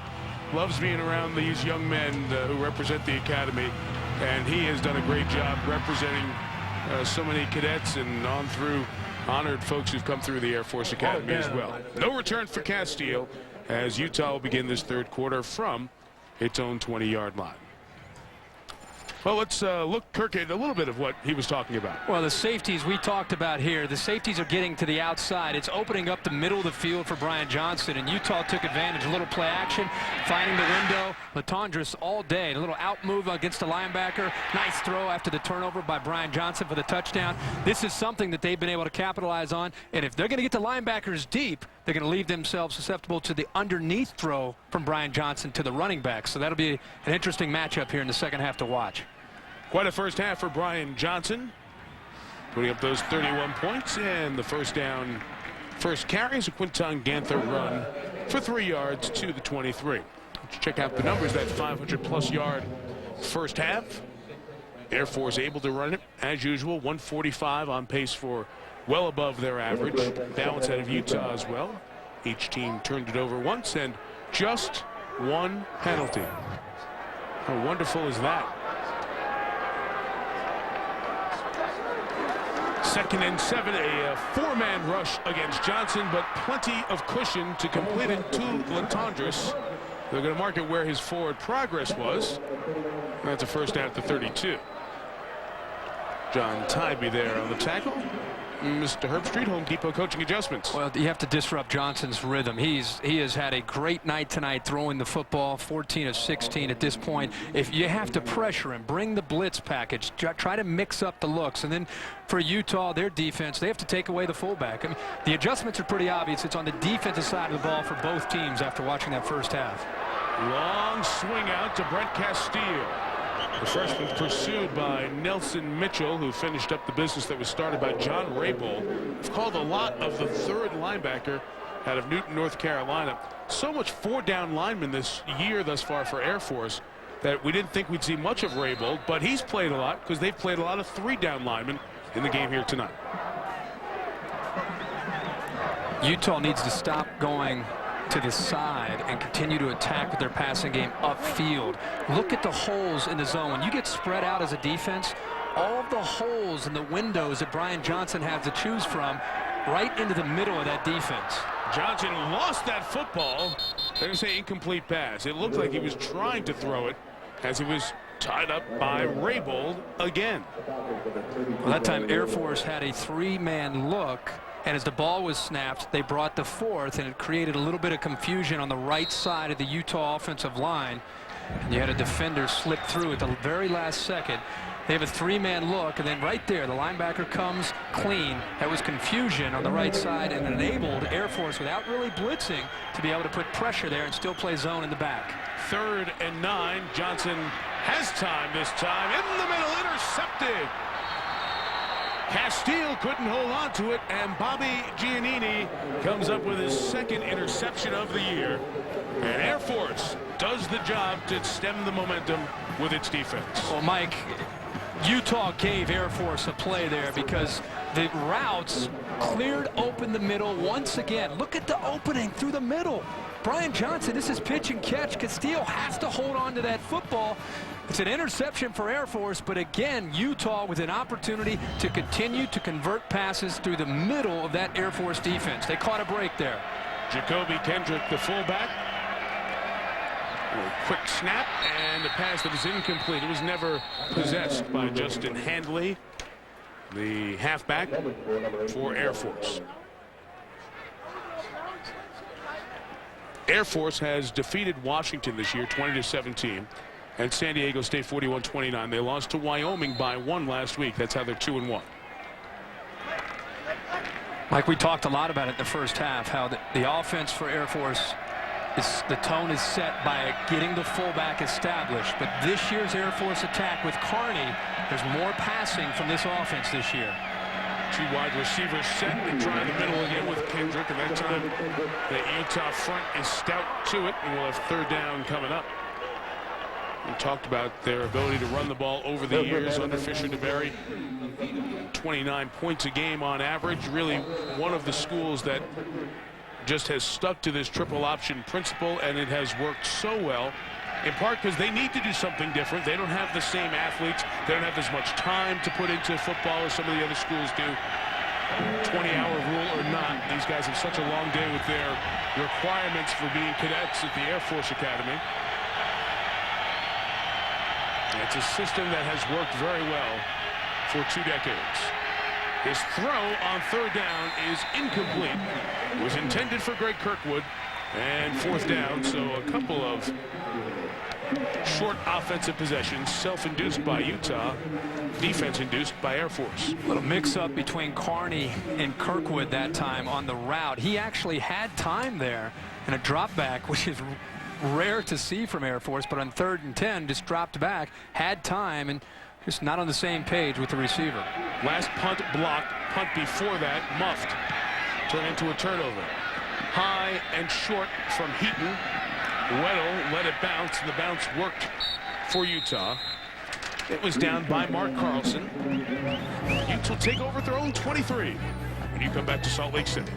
Loves being around these young men who represent the academy. And he has done a great job representing so many cadets and on through honored folks who've come through the Air Force Academy as well. No return for Castile as Utah will begin this third quarter from its own 20-yard line. Well, let's look, Kirk, at a little bit of what he was talking about. Well, the safeties we talked about here, the safeties are getting to the outside. It's opening up the middle of the field for Brian Johnson, and Utah took advantage. A little play action, finding the window. Latondras all day. A little out move against the linebacker. Nice throw after the turnover by Brian Johnson for the touchdown. This is something that they've been able to capitalize on, and if they're going to get the linebackers deep, they're going to leave themselves susceptible to the underneath throw from Brian Johnson to the running back. So that'll be an interesting matchup here in the second half to watch. Quite a first half for Brian Johnson, putting up those 31 points, and the first carry is a Quinton Ganther run for 3 yards to the 23. Let's check out the numbers. That 500-plus yard first half. Air Force able to run it as usual. 145 on pace for well above their average. Balance out of Utah as well. Each team turned it over once and just one penalty. How wonderful is that? 2nd and 7, a four-man rush against Johnson, but plenty of cushion to complete it to Latondras. They're going to mark it where his forward progress was. That's a first down at the 32. John Tybee there on the tackle. Mr. Herbstreit, Home Depot coaching adjustments. Well, you have to disrupt Johnson's rhythm. He has had a great night tonight throwing the football, 14 of 16 at this point. If you have to pressure him, bring the blitz package, try to mix up the looks. And then for Utah, their defense, they have to take away the fullback. I mean, the adjustments are pretty obvious. It's on the defensive side of the ball for both teams after watching that first half. Long swing out to Brent Castile. The freshman pursued by Nelson Mitchell, who finished up the business that was started by John Raybould. We've called a lot of the third linebacker out of Newton, North Carolina. So much four-down lineman this year thus far for Air Force that we didn't think we'd see much of Raybould, but he's played a lot because they've played a lot of three-down linemen in the game here tonight. Utah needs to stop going to the side and continue to attack with their passing game upfield. Look at the holes in the zone. When you get spread out as a defense, all of the holes and the windows that Brian Johnson has to choose from right into the middle of that defense. Johnson lost that football. They're going to say incomplete pass. It looked like he was trying to throw it as he was tied up by Raybould again. Well, that time Air Force had a three-man look. And as the ball was snapped, they brought the fourth, and it created a little bit of confusion on the right side of the Utah offensive line. And you had a defender slip through at the very last second. They have a three-man look, and then right there, the linebacker comes clean. That was confusion on the right side and enabled Air Force, without really blitzing, to be able to put pressure there and still play zone in the back. 3rd and 9. Johnson has time this time. In the middle, intercepted. Castile couldn't hold on to it, and Bobby Giannini comes up with his second interception of the year. And Air Force does the job to stem the momentum with its defense. Well, Mike, Utah gave Air Force a play there because the routes cleared open the middle once again. Look at the opening through the middle. Brian Johnson, this is pitch and catch. Castillo has to hold on to that football. It's an interception for Air Force, but again, Utah with an opportunity to continue to convert passes through the middle of that Air Force defense. They caught a break there. Jacoby Kendrick, the fullback. A quick snap and a pass that is incomplete. It was never possessed by Justin Handley, the halfback for Air Force. Air Force has defeated Washington this year 20-17 and San Diego State 41-29. They lost to Wyoming by 1 last week. That's how they're 2-1. Like we talked a lot about it in the first half, how the offense for Air Force, the tone is set by getting the fullback established. But this year's Air Force attack with Carney, there's more passing from this offense this year. 2 wide receivers set and try in the middle again with Kendrick, and that time the Utah front is stout to it, and we'll have 3rd down coming up. We talked about their ability to run the ball over the years under Fisher DeBerry. 29 points a game on average. Really one of the schools that just has stuck to this triple option principle, and it has worked so well, in part because they need to do something different. They don't have the same athletes. They don't have as much time to put into football as some of the other schools do. 20-hour rule or not, these guys have such a long day with their requirements for being cadets at the Air Force Academy. It's a system that has worked very well for 2 decades. His throw on 3rd down is incomplete. It was intended for Greg Kirkwood, and 4th down, so a couple of short offensive possessions, self-induced by Utah, defense-induced by Air Force. A little mix-up between Carney and Kirkwood that time on the route. He actually had time there and a drop back, which is rare to see from Air Force, but on 3rd and 10 just dropped back, had time, and just not on the same page with the receiver. Last punt blocked, punt before that muffed, turned into a turnover. High and short from Heaton. Weddle let it bounce, and the bounce worked for Utah. It was down by Mark Carlson. Utes will take over their own 23 when you come back to Salt Lake City.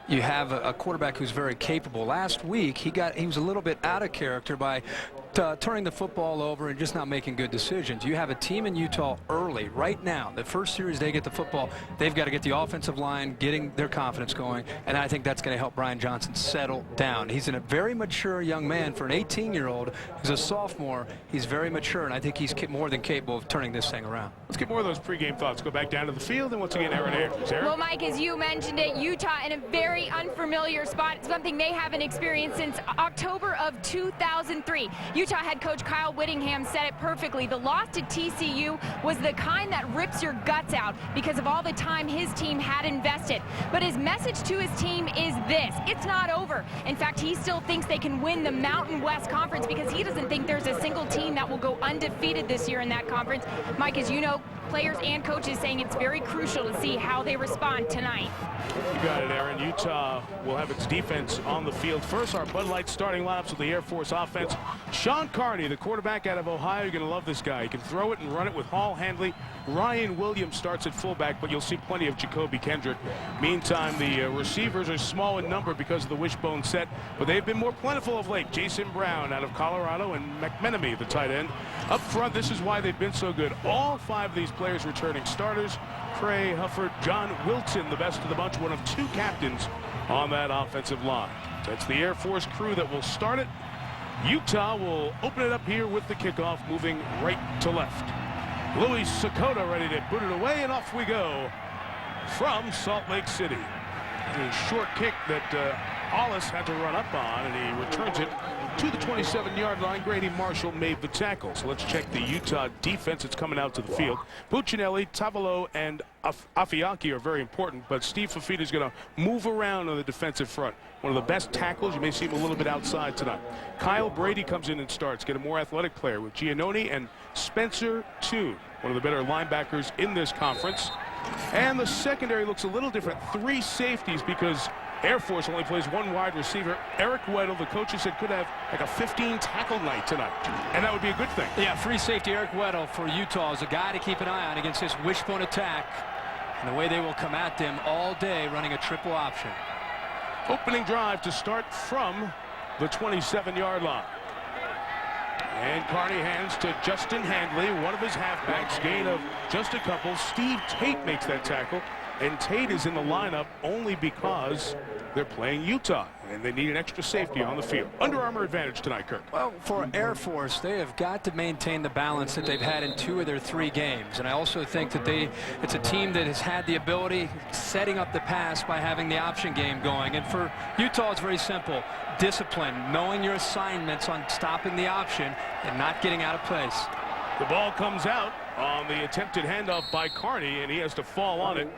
You have a quarterback who's very capable. Last week he was a little bit out of character by turning the football over and just not making good decisions. You have a team in Utah early, right now. The first series they get the football, they've got to get the offensive line, getting their confidence going, and I think that's going to help Brian Johnson settle down. He's a very mature young man for an 18-year-old. He's a sophomore. He's very mature, and I think he's more than capable of turning this thing around. Let's get more of those pregame thoughts. Go back down to the field, and once again, Aaron Ayers. Well, Mike, as you mentioned it, Utah in a very unfamiliar spot, something they haven't experienced since October of 2003. Utah head coach Kyle Whittingham said it perfectly. The loss to TCU was the kind that rips your guts out because of all the time his team had invested. But his message to his team is this: it's not over. In fact, he still thinks they can win the Mountain West Conference because he doesn't think there's a single team that will go undefeated this year in that conference. Mike, as you know, players and coaches saying it's very crucial to see how they respond tonight. You got it, Aaron. Utah will have its defense on the field. First, our Bud Light starting lineups with the Air Force offense. Sean Carney, the quarterback out of Ohio. You're going to love this guy. He can throw it and run it with Hall Handley. Ryan Williams starts at fullback, but you'll see plenty of Jacoby Kendrick. Meantime, the receivers are small in number because of the wishbone set, but they've been more plentiful of late. Jason Brown out of Colorado and McMenemy, the tight end. Up front, this is why they've been so good. All 5 of these players returning starters. Trey Hufford, John Wilson, the best of the bunch, one of 2 captains on that offensive line. That's the Air Force crew that will start it. Utah will open it up here with the kickoff, moving right to left. Louis Sakota ready to boot it away, and off we go from Salt Lake City. A short kick that Hollis had to run up on, and he returns it to the 27-yard line. Grady Marshall made the tackle. So let's check the Utah defense that's coming out to the field. Puccinelli, Tavalo, and Afianchi are very important, but Steve Fafita is going to move around on the defensive front. One of the best tackles. You may see him a little bit outside tonight. Kyle Brady comes in and starts. Get a more athletic player with Giannoni and Spencer Toon, one of the better linebackers in this conference. And the secondary looks a little different. 3 safeties because Air Force only plays one wide receiver. Eric Weddle, the coaches said, could have like a 15 tackle night tonight, and that would be a good thing. Yeah, free safety Eric Weddle for Utah is a guy to keep an eye on against this wishbone attack and the way they will come at them all day running a triple option. Opening drive to start from the 27-yard line. And Kearney hands to Justin Handley, one of his halfbacks, gain of just a couple. Steve Tate makes that tackle, and Tate is in the lineup only because they're playing Utah, and they need an extra safety on the field. Under Armour advantage tonight, Kirk. Well, for Air Force, they have got to maintain the balance that they've had in 2 of their 3 games. And I also think that it's a team that has had the ability setting up the pass by having the option game going. And for Utah, it's very simple. Discipline, knowing your assignments on stopping the option and not getting out of place. The ball comes out on the attempted handoff by Kearney, and he has to fall on it.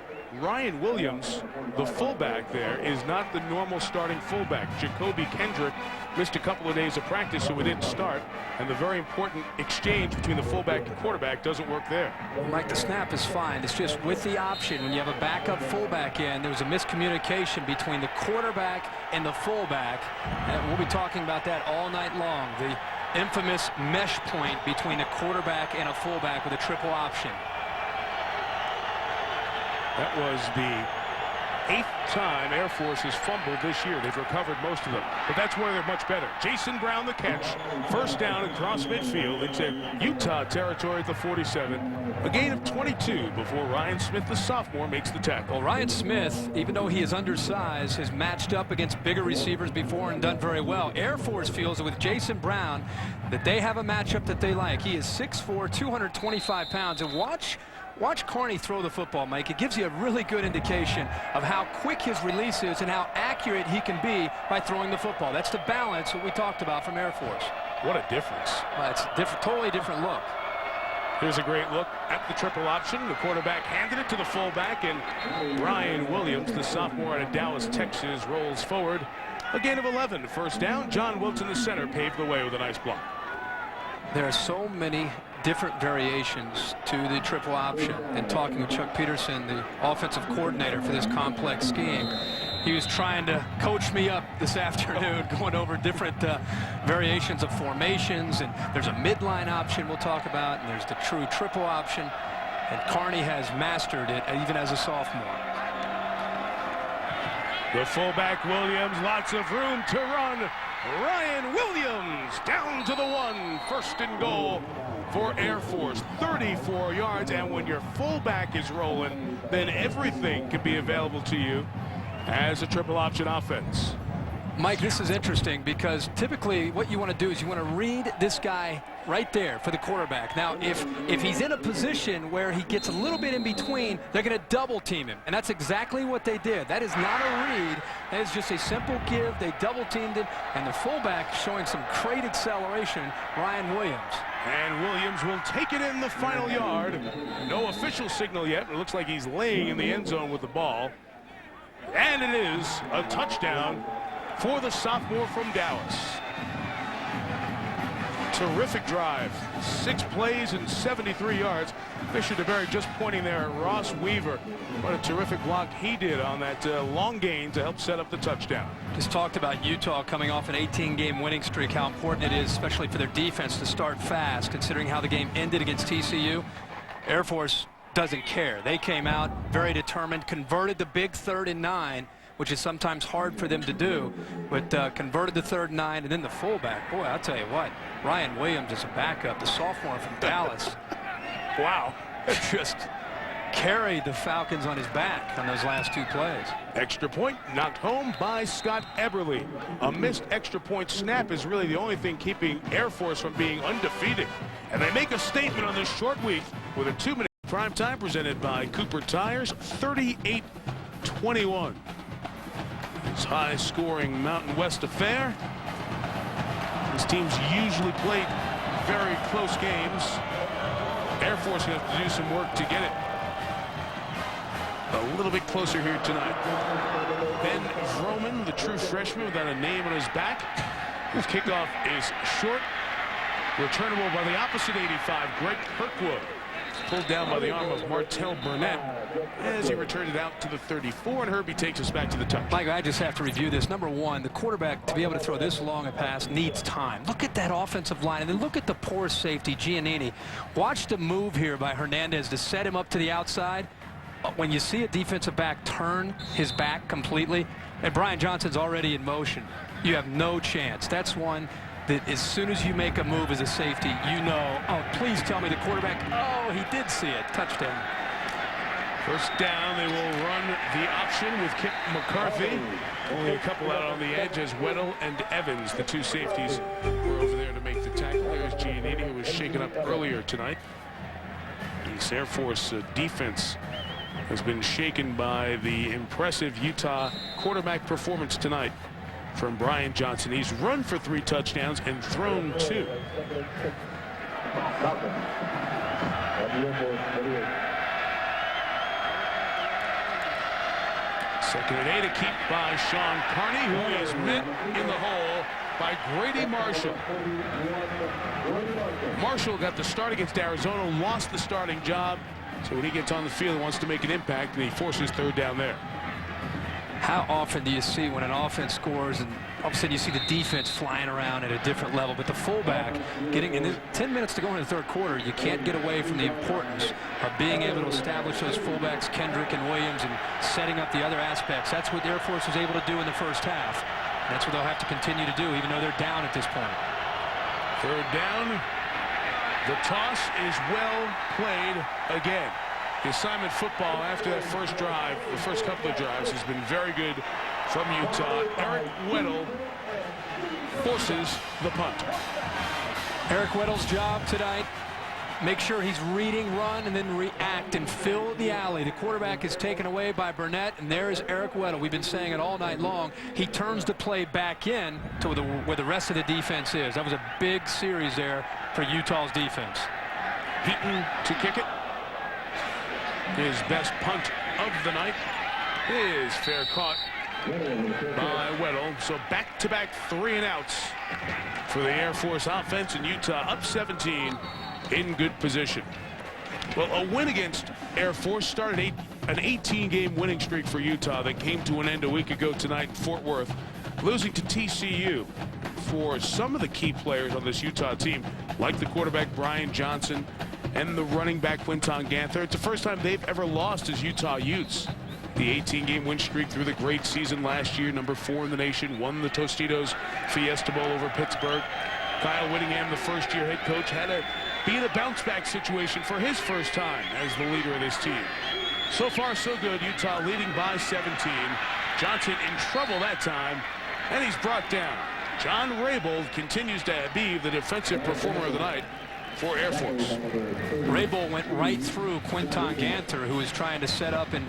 Ryan Williams, the fullback there, is not the normal starting fullback. Jacoby Kendrick missed a couple of days of practice, so he didn't start. And the very important exchange between the fullback and quarterback doesn't work there. Mike, the snap is fine. It's just with the option, when you have a backup fullback in, there was a miscommunication between the quarterback and the fullback. And we'll be talking about that all night long. The infamous mesh point between a quarterback and a fullback with a triple option. That was the 8th time Air Force has fumbled this year. They've recovered most of them, but that's where they're much better. Jason Brown the catch. First down across midfield into Utah territory at the 47. A gain of 22 before Ryan Smith, the sophomore, makes the tackle. Well, Ryan Smith, even though he is undersized, has matched up against bigger receivers before and done very well. Air Force feels that with Jason Brown that they have a matchup that they like. He is 6'4", 225 pounds, and watch Kearney throw the football, Mike. It gives you a really good indication of how quick his release is and how accurate he can be by throwing the football. That's the balance that we talked about from Air Force. What a difference. Well, it's a totally different look. Here's a great look at the triple option. The quarterback handed it to the fullback, and Ryan Williams, the sophomore out of Dallas, Texas, rolls forward. A gain of 11. First down. John Wilton, the center, paved the way with a nice block. There are so many different variations to the triple option. And talking with Chuck Peterson, the offensive coordinator for this complex scheme, he was trying to coach me up this afternoon, going over different variations of formations. And there's a midline option we'll talk about, and there's the true triple option. And Kearney has mastered it even as a sophomore. The fullback Williams, lots of room to run. Ryan Williams down to the 1, first and goal for Air Force, 34 yards. And when your fullback is rolling, then everything can be available to you as a triple option offense. Mike, this is interesting because typically what you want to do is you want to read this guy right there for the quarterback. Now, if he's in a position where he gets a little bit in between, they're going to double team him. And that's exactly what they did. That is not a read. That is just a simple give. They double teamed him, and the fullback showing some great acceleration, Ryan Williams. And Williams will take it in the final yard. No official signal yet, but it looks like he's laying in the end zone with the ball. And it is a touchdown for the sophomore from Dallas. Terrific drive. 6 plays and 73 yards. Fisher DeBerry just pointing there at Ross Weaver. What a terrific block he did on that long gain to help set up the touchdown. Just talked about Utah coming off an 18-game winning streak, how important it is, especially for their defense, to start fast, considering how the game ended against TCU. Air Force doesn't care. They came out very determined, converted the big 3rd and 9, which is sometimes hard for them to do, but converted the 3rd and 9, and then the fullback. Boy, I'll tell you what, Ryan Williams is a backup, the sophomore from Dallas. Wow. Just carried the Falcons on his back on those last 2 plays. Extra point knocked home by Scott Eberle. A missed extra point snap is really the only thing keeping Air Force from being undefeated. And they make a statement on this short week with a 2-minute prime time presented by Cooper Tires, 38-21. This high-scoring Mountain West affair. These teams usually play very close games. Air Force has to do some work to get it a little bit closer here tonight. Ben Vroman, the true freshman without a name on his back. His kickoff is short. Returnable by the opposite 85, Greg Kirkwood. pulled down by the arm of Martell Burnett as he returned it out to the 34, and Herbie takes us back to the touch. Mike, I just have to review this. Number one, the quarterback, to be able to throw this long a pass, needs time. Look at that offensive line, and then look at the poor safety, Giannini. Watch the move here by Hernandez to set him up to the outside. When you see a defensive back turn his back completely, and Brian Johnson's already in motion, you have no chance. That's one that as soon as you make a move as a safety, you know, oh, please tell me the quarterback, oh, he did see it. Touchdown. First down, they will run the option with Kip McCarthy. Only a couple out on the edge as Weddle and Evans, the two safeties, were over there to make the tackle. There's Giannini, who was shaken up earlier tonight. This Air Force defense has been shaken by the impressive Utah quarterback performance tonight from Brian Johnson. He's run for 3 touchdowns and thrown 2. Second and 8, a keep by Sean Carney, who is met in the hole by Grady Marshall. Marshall got the start against Arizona, lost the starting job. So when he gets on the field, he wants to make an impact, and he forces 3rd down there. How often do you see when an offense scores and all of a sudden you see the defense flying around at a different level, but the fullback getting in 10 minutes to go in the 3rd quarter, you can't get away from the importance of being able to establish those fullbacks, Kendrick and Williams, and setting up the other aspects. That's what the Air Force was able to do in the first half. And that's what they'll have to continue to do, even though they're down at this point. 3rd down. The toss is well played again. The assignment football after that first drive, the first couple of drives, has been very good from Utah. Eric Weddle forces the punt. Eric Weddle's job tonight, make sure he's reading, run, and then react and fill the alley. The quarterback is taken away by Burnett, and there is Eric Weddle. We've been saying it all night long. He turns the play back in to where the rest of the defense is. That was a big series there for Utah's defense. Heaton to kick it. His best punt of the night is fair caught by Weddle. So back-to-back 3-and-outs for the Air Force offense, and Utah up 17 in good position. Well, a win against Air Force started an 18-game winning streak for Utah that came to an end a week ago tonight in Fort Worth, losing to TCU. For some of the key players on this Utah team, like the quarterback Brian Johnson and the running back Quinton Ganther, it's the first time they've ever lost as Utah Utes. The 18-game win streak through the great season last year, number 4 in the nation, won the Tostitos Fiesta Bowl over Pittsburgh. Kyle Whittingham, the first-year head coach, had to be in a bounce-back situation for his first time as the leader of this team. So far, so good. Utah leading by 17. Johnson in trouble that time, and he's brought down. John Raybould continues to be the defensive performer of the night for Air Force. Raybould went right through Quinton Ganther, who was trying to set up in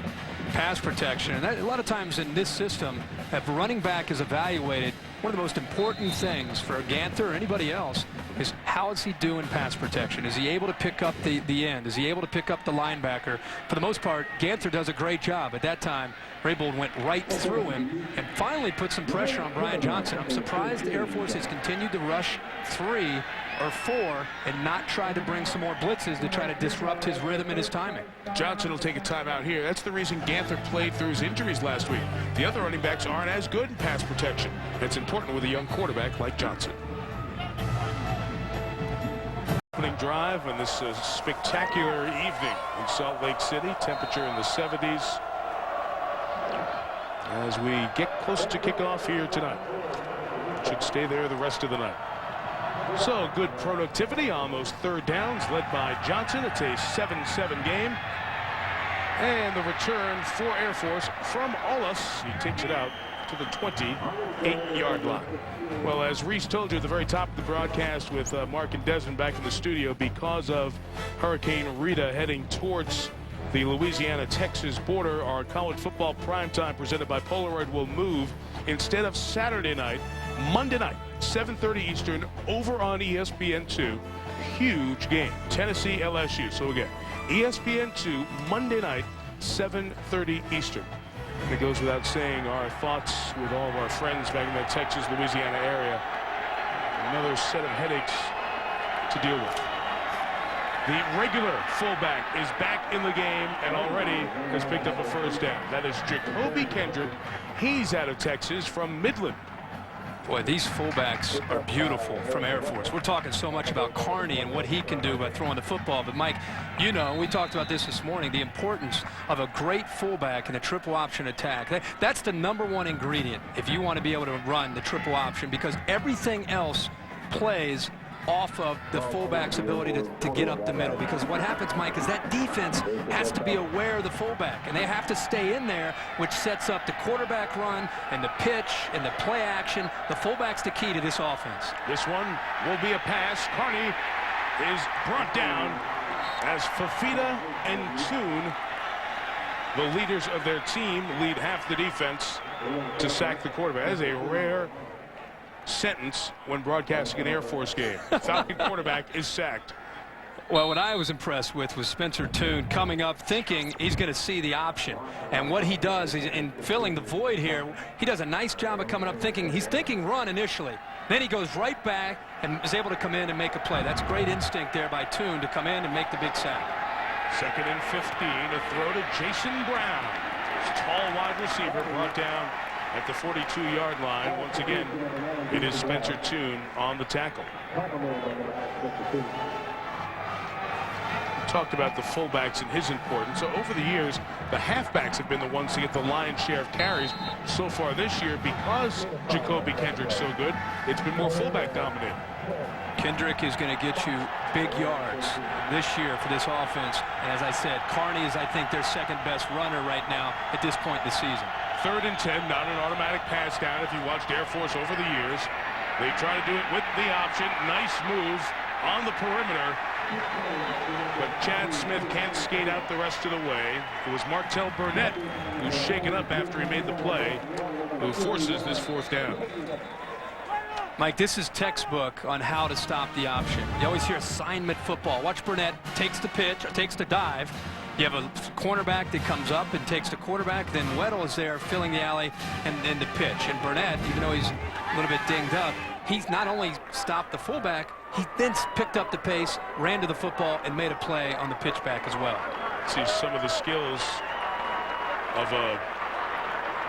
pass protection. And that, a lot of times in this system, if a running back is evaluated, one of the most important things for Ganther or anybody else is how is he doing pass protection? Is he able to pick up the end? Is he able to pick up the linebacker? For the most part, Ganther does a great job. At that time, Raybould went right through him and finally put some pressure on Brian Johnson. I'm surprised the Air Force has continued to rush 3 or 4 and not try to bring some more blitzes to try to disrupt his rhythm and his timing. Johnson will take a timeout here. That's the reason Ganther played through his injuries last week. The other running backs aren't as good in pass protection. It's important with a young quarterback like Johnson. Opening drive on this spectacular evening in Salt Lake City. Temperature in the 70s. As we get close to kickoff here tonight. Should stay there the rest of the night. So good productivity, almost 3rd downs led by Johnson. It's a 7-7 game. And the return for Air Force from Ollis. He takes it out to the 28-yard line. Well, as Reese told you at the very top of the broadcast with Mark and Desmond back in the studio, because of Hurricane Rita heading towards the Louisiana-Texas border, our college football primetime presented by Polaroid will move. Instead of Saturday night, Monday night, 7:30 Eastern, over on ESPN2. Huge game, Tennessee LSU. So again, ESPN2 Monday night, 7:30 Eastern. And it goes without saying, our thoughts with all of our friends back in the Texas, Louisiana area. Another set of headaches to deal with. The regular fullback is back in the game and already has picked up a first down. That is Jacoby Kendrick. He's out of Texas from Midland. Boy, these fullbacks are beautiful from Air Force. We're talking so much about Carney and what he can do by throwing the football. But, Mike, you know, we talked about this morning, the importance of a great fullback in a triple option attack. That's the #1 ingredient if you want to be able to run the triple option, because everything else plays off of the fullback's ability to get up the middle. Because what happens, Mike, is that defense has to be aware of the fullback, and they have to stay in there, which sets up the quarterback run and the pitch and the play action. The fullback's the key to this offense. This one will be a pass. Carney is brought down as Fafita and Toon, the leaders of their team, lead half the defense to sack the quarterback. That is a rare sentence when broadcasting an Air Force game. Falcon quarterback is sacked. Well, what I was impressed with was Spencer Toon coming up thinking he's going to see the option. And what he does is, in filling the void here, he does a nice job of coming up thinking, he's thinking run initially. Then he goes right back and is able to come in and make a play. That's great instinct there by Toon to come in and make the big sack. 2nd and 15, a throw to Jason Brown. Tall wide receiver brought down at the 42-yard line. Once again, it is Spencer Toon on the tackle. Talked about the fullbacks and his importance. So over the years, the halfbacks have been the ones to get the lion's share of carries. So far this year, because Jacoby Kendrick's so good, it's been more fullback dominated. Kendrick is going to get you big yards this year for this offense. And as I said, Carney is, I think, their second best runner right now at this point in the season. 3rd and 10, not an automatic pass down. If you watched Air Force over the years, they try to do it with the option. Nice move on the perimeter. But Chad Smith can't skate out the rest of the way. It was Martell Burnett, who's shaken up after he made the play, who forces this 4th down. Mike, this is textbook on how to stop the option. You always hear assignment football. Watch Burnett takes the pitch, or takes the dive. You have a cornerback that comes up and takes the quarterback. Then Weddle is there filling the alley and the pitch. And Burnett, even though he's a little bit dinged up, he's not only stopped the fullback, he then picked up the pace, ran to the football, and made a play on the pitchback as well. See some of the skills of a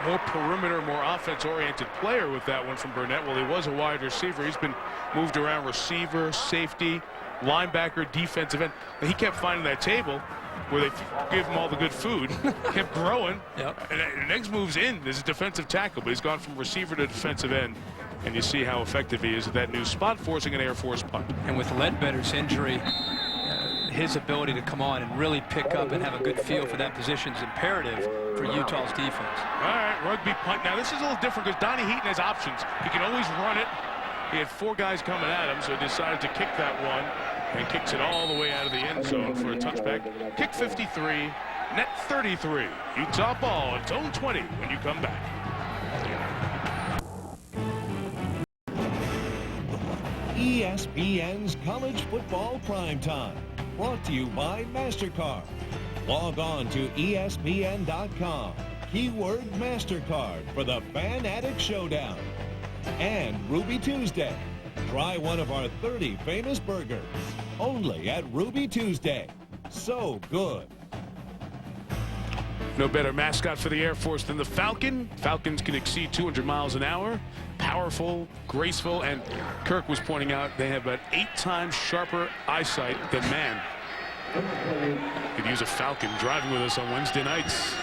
more perimeter, more offense-oriented player with that one from Burnett. Well, he was a wide receiver. He's been moved around receiver, safety, linebacker, defensive end. He kept finding that table where they give him all the good food, kept growing. Yep. And the next move's in as a defensive tackle, but he's gone from receiver to defensive end. And you see how effective he is at that new spot, forcing an Air Force punt. And with Ledbetter's injury, his ability to come on and really pick up and have a good feel for that position is imperative for Utah's defense. All right, rugby punt. Now, this is a little different because Donnie Heaton has options. He can always run it. He had 4 guys coming at him, so he decided to kick that one and kicks it all the way out of the end zone for a touchback. Kick 53, net 33. Utah ball at zone 20 when you come back. ESPN's College Football Primetime, brought to you by MasterCard. Log on to ESPN.com, keyword MasterCard for the Fan Addict Showdown. And Ruby Tuesday. Try one of our 30 famous burgers, only at Ruby Tuesday. So good. No better mascot for the Air Force than the Falcon. Falcons can exceed 200 miles an hour. Powerful, graceful, and Kirk was pointing out they have about 8 times sharper eyesight than man. Could use a Falcon driving with us on Wednesday nights.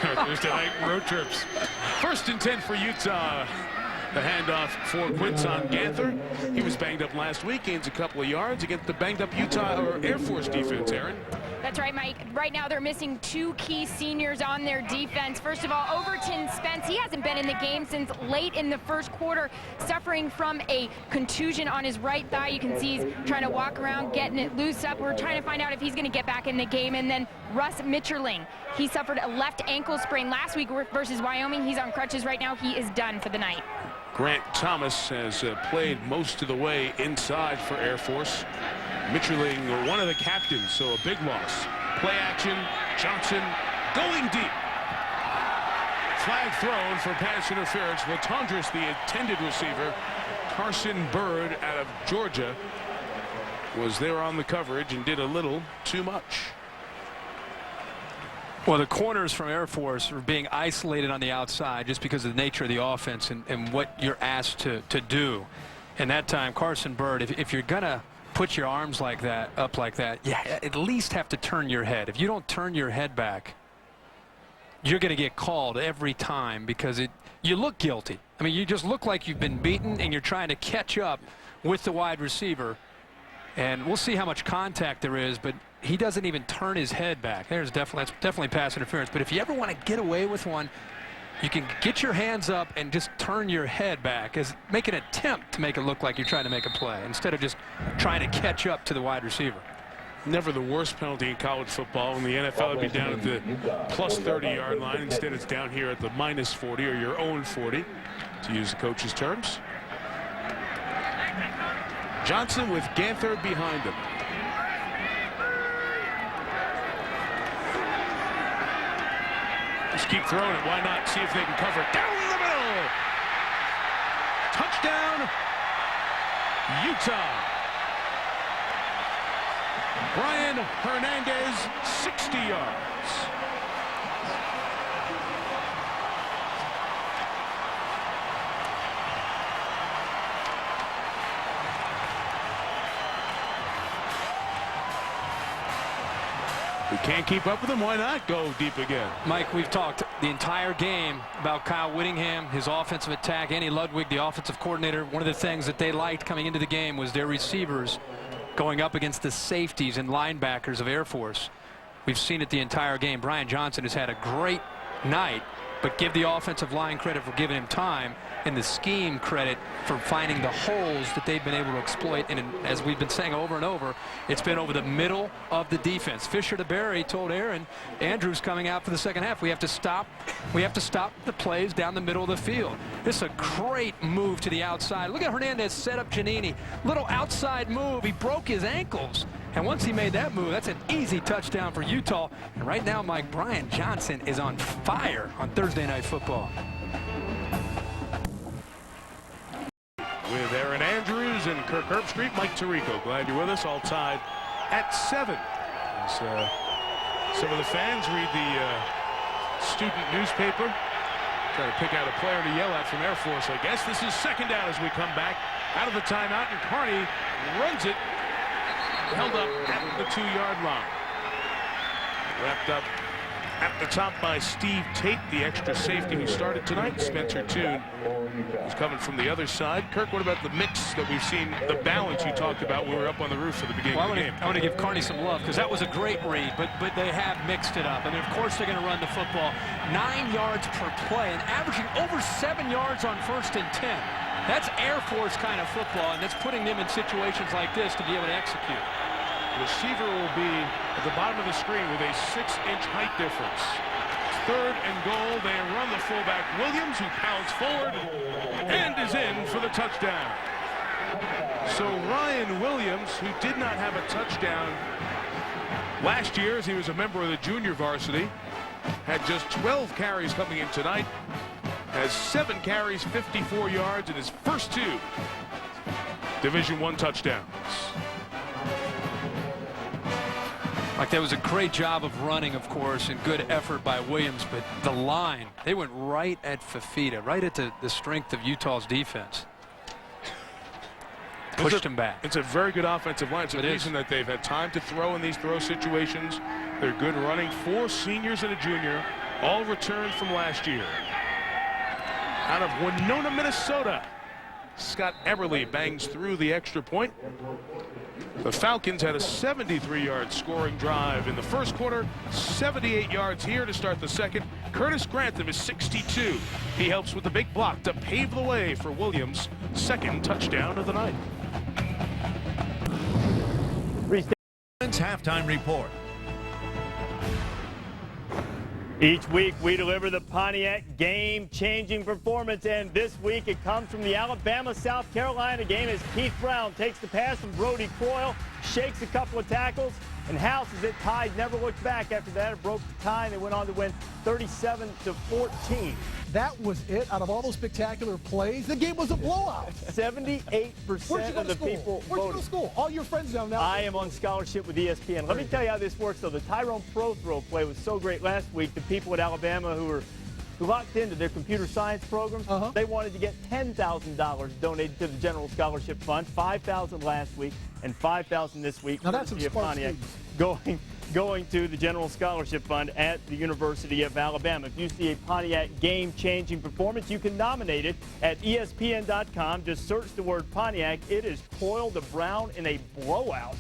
Thursday night road trips. 1st and 10 for Utah. The handoff for Quinton Ganther. He was banged up last week, gains a couple of yards against the banged up Utah or Air Force defense, Aaron. That's right, Mike. Right now they're missing 2 key seniors on their defense. First of all, Overton Spence, he hasn't been in the game since late in the 1st quarter, suffering from a contusion on his right thigh. You can see he's trying to walk around, getting it loose up. We're trying to find out if he's going to get back in the game. And then Russ Mitcherling, he suffered a left ankle sprain last week versus Wyoming. He's on crutches right now. He is done for the night. Grant Thomas has played most of the way inside for Air Force. Mitcherling, one of the captains, so a big loss. Play action, Johnson going deep. Flag thrown for pass interference. Latondras, the intended receiver. Carson Bird out of Georgia was there on the coverage and did a little too much. Well, the corners from Air Force are being isolated on the outside just because of the nature of the offense and what you're asked to do. And that time, Carson Byrd, if you're going to put your arms like that, up like that, yeah, at least have to turn your head. If you don't turn your head back, you're going to get called every time because you look guilty. I mean, you just look like you've been beaten and you're trying to catch up with the wide receiver. And we'll see how much contact there is, but he doesn't even turn his head back. That's definitely pass interference. But if you ever want to get away with one, you can get your hands up and just turn your head back, make an attempt to make it look like you're trying to make a play instead of just trying to catch up to the wide receiver. Never the worst penalty in college football. In the NFL, it'd be down at the plus 30-yard line. Instead, it's down here at the minus 40 or your own 40, to use the coach's terms. Johnson with Ganther behind him. Just keep throwing it. Why not? See if they can cover it. Down the middle. Touchdown, Utah. Brian Hernandez, 60 yards. We can't keep up with him. Why not go deep again? Mike, we've talked the entire game about Kyle Whittingham, his offensive attack. Andy Ludwig, the offensive coordinator, one of the things that they liked coming into the game was their receivers going up against the safeties and linebackers of Air Force. We've seen it the entire game. Brian Johnson has had a great night, but give the offensive line credit for giving him time and the scheme credit for finding the holes that they've been able to exploit. And as we've been saying over and over, it's been over the middle of the defense. Fisher DeBerry told Aaron Andrews coming out for the second half, we have to stop the plays down the middle of the field. This is a great move to the outside. Look at Hernandez set up Giannini. Little outside move. He broke his ankles. And once he made that move, that's an easy touchdown for Utah. And right now, Mike, Brian Johnson is on fire on Thursday Night Football. With Aaron Andrews and Kirk Herbstreit, Mike Tirico. Glad you're with us. All tied at 7. As, some of the fans read the student newspaper, trying to pick out a player to yell at from Air Force. I guess this is second down as we come back out of the timeout, and Carney runs it, held up at the 2-yard line. Wrapped up at the top by Steve Tate, the extra safety who started tonight. Spencer Toon is coming from the other side. Kirk, what about the mix that we've seen, the balance you talked about when we were up on the roof at the beginning of the game? I want to give Carney some love because that was a great read, but they have mixed it up. I mean, of course they're going to run the football 9 yards per play and averaging over 7 yards on 1st and 10. That's Air Force kind of football, and that's putting them in situations like this to be able to execute. Receiver will be at the bottom of the screen with a 6-inch height difference. 3rd and goal. They run the fullback Williams, who pounds forward and is in for the touchdown. So Ryan Williams, who did not have a touchdown last year as he was a member of the junior varsity, had just 12 carries coming in tonight, has 7 carries, 54 yards in his first 2 Division I touchdowns. Like, that was a great job of running, of course, and good effort by Williams, but the line, they went right at Fafita, right at the strength of Utah's defense. Pushed him back. It's a very good offensive line. It's the reason that they've had time to throw in these throw situations. They're good running. 4 seniors and a junior, all returned from last year. Out of Winona, Minnesota, Scott Eberle bangs through the extra point. The Falcons had a 73-yard scoring drive in the first quarter, 78 yards here to start the second. Curtis Grantham is 62. He helps with the big block to pave the way for Williams' 2nd touchdown of the night. Halftime report. Each week we deliver the Pontiac game-changing performance, and this week it comes from the Alabama-South Carolina game as Keith Brown takes the pass from Brody Coyle, shakes a couple of tackles, And House, as it tied, never looked back after that. It broke the tie, and they went on to win 37-14. That was it. Out of all those spectacular plays, the game was a blowout. 78% of the people Where'd you go voted. to school? All your friends down now. I am on scholarship with ESPN. Let me tell you how this works, though. The Tyrone Pro Throw play was so great last week. The people at Alabama who locked into their computer science programs, they wanted to get $10,000 donated to the General Scholarship Fund. $5,000 last week and $5,000 this week. Now that's some courtesy of smart Pontiac students. going to the General Scholarship Fund at the University of Alabama. If you see a Pontiac game-changing performance, you can nominate it at ESPN.com. Just search the word Pontiac. It is Coyle to Brown in a blowout,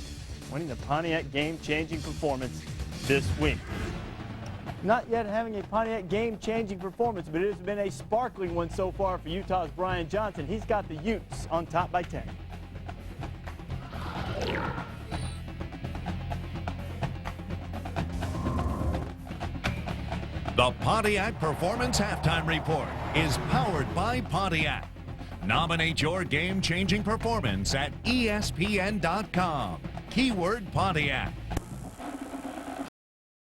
winning the Pontiac game-changing performance this week. Not yet having a Pontiac game-changing performance, but it has been a sparkling one so far for Utah's Brian Johnson. He's got the Utes on top by 10. The Pontiac Performance Halftime Report is powered by Pontiac. Nominate your game-changing performance at ESPN.com. Keyword Pontiac.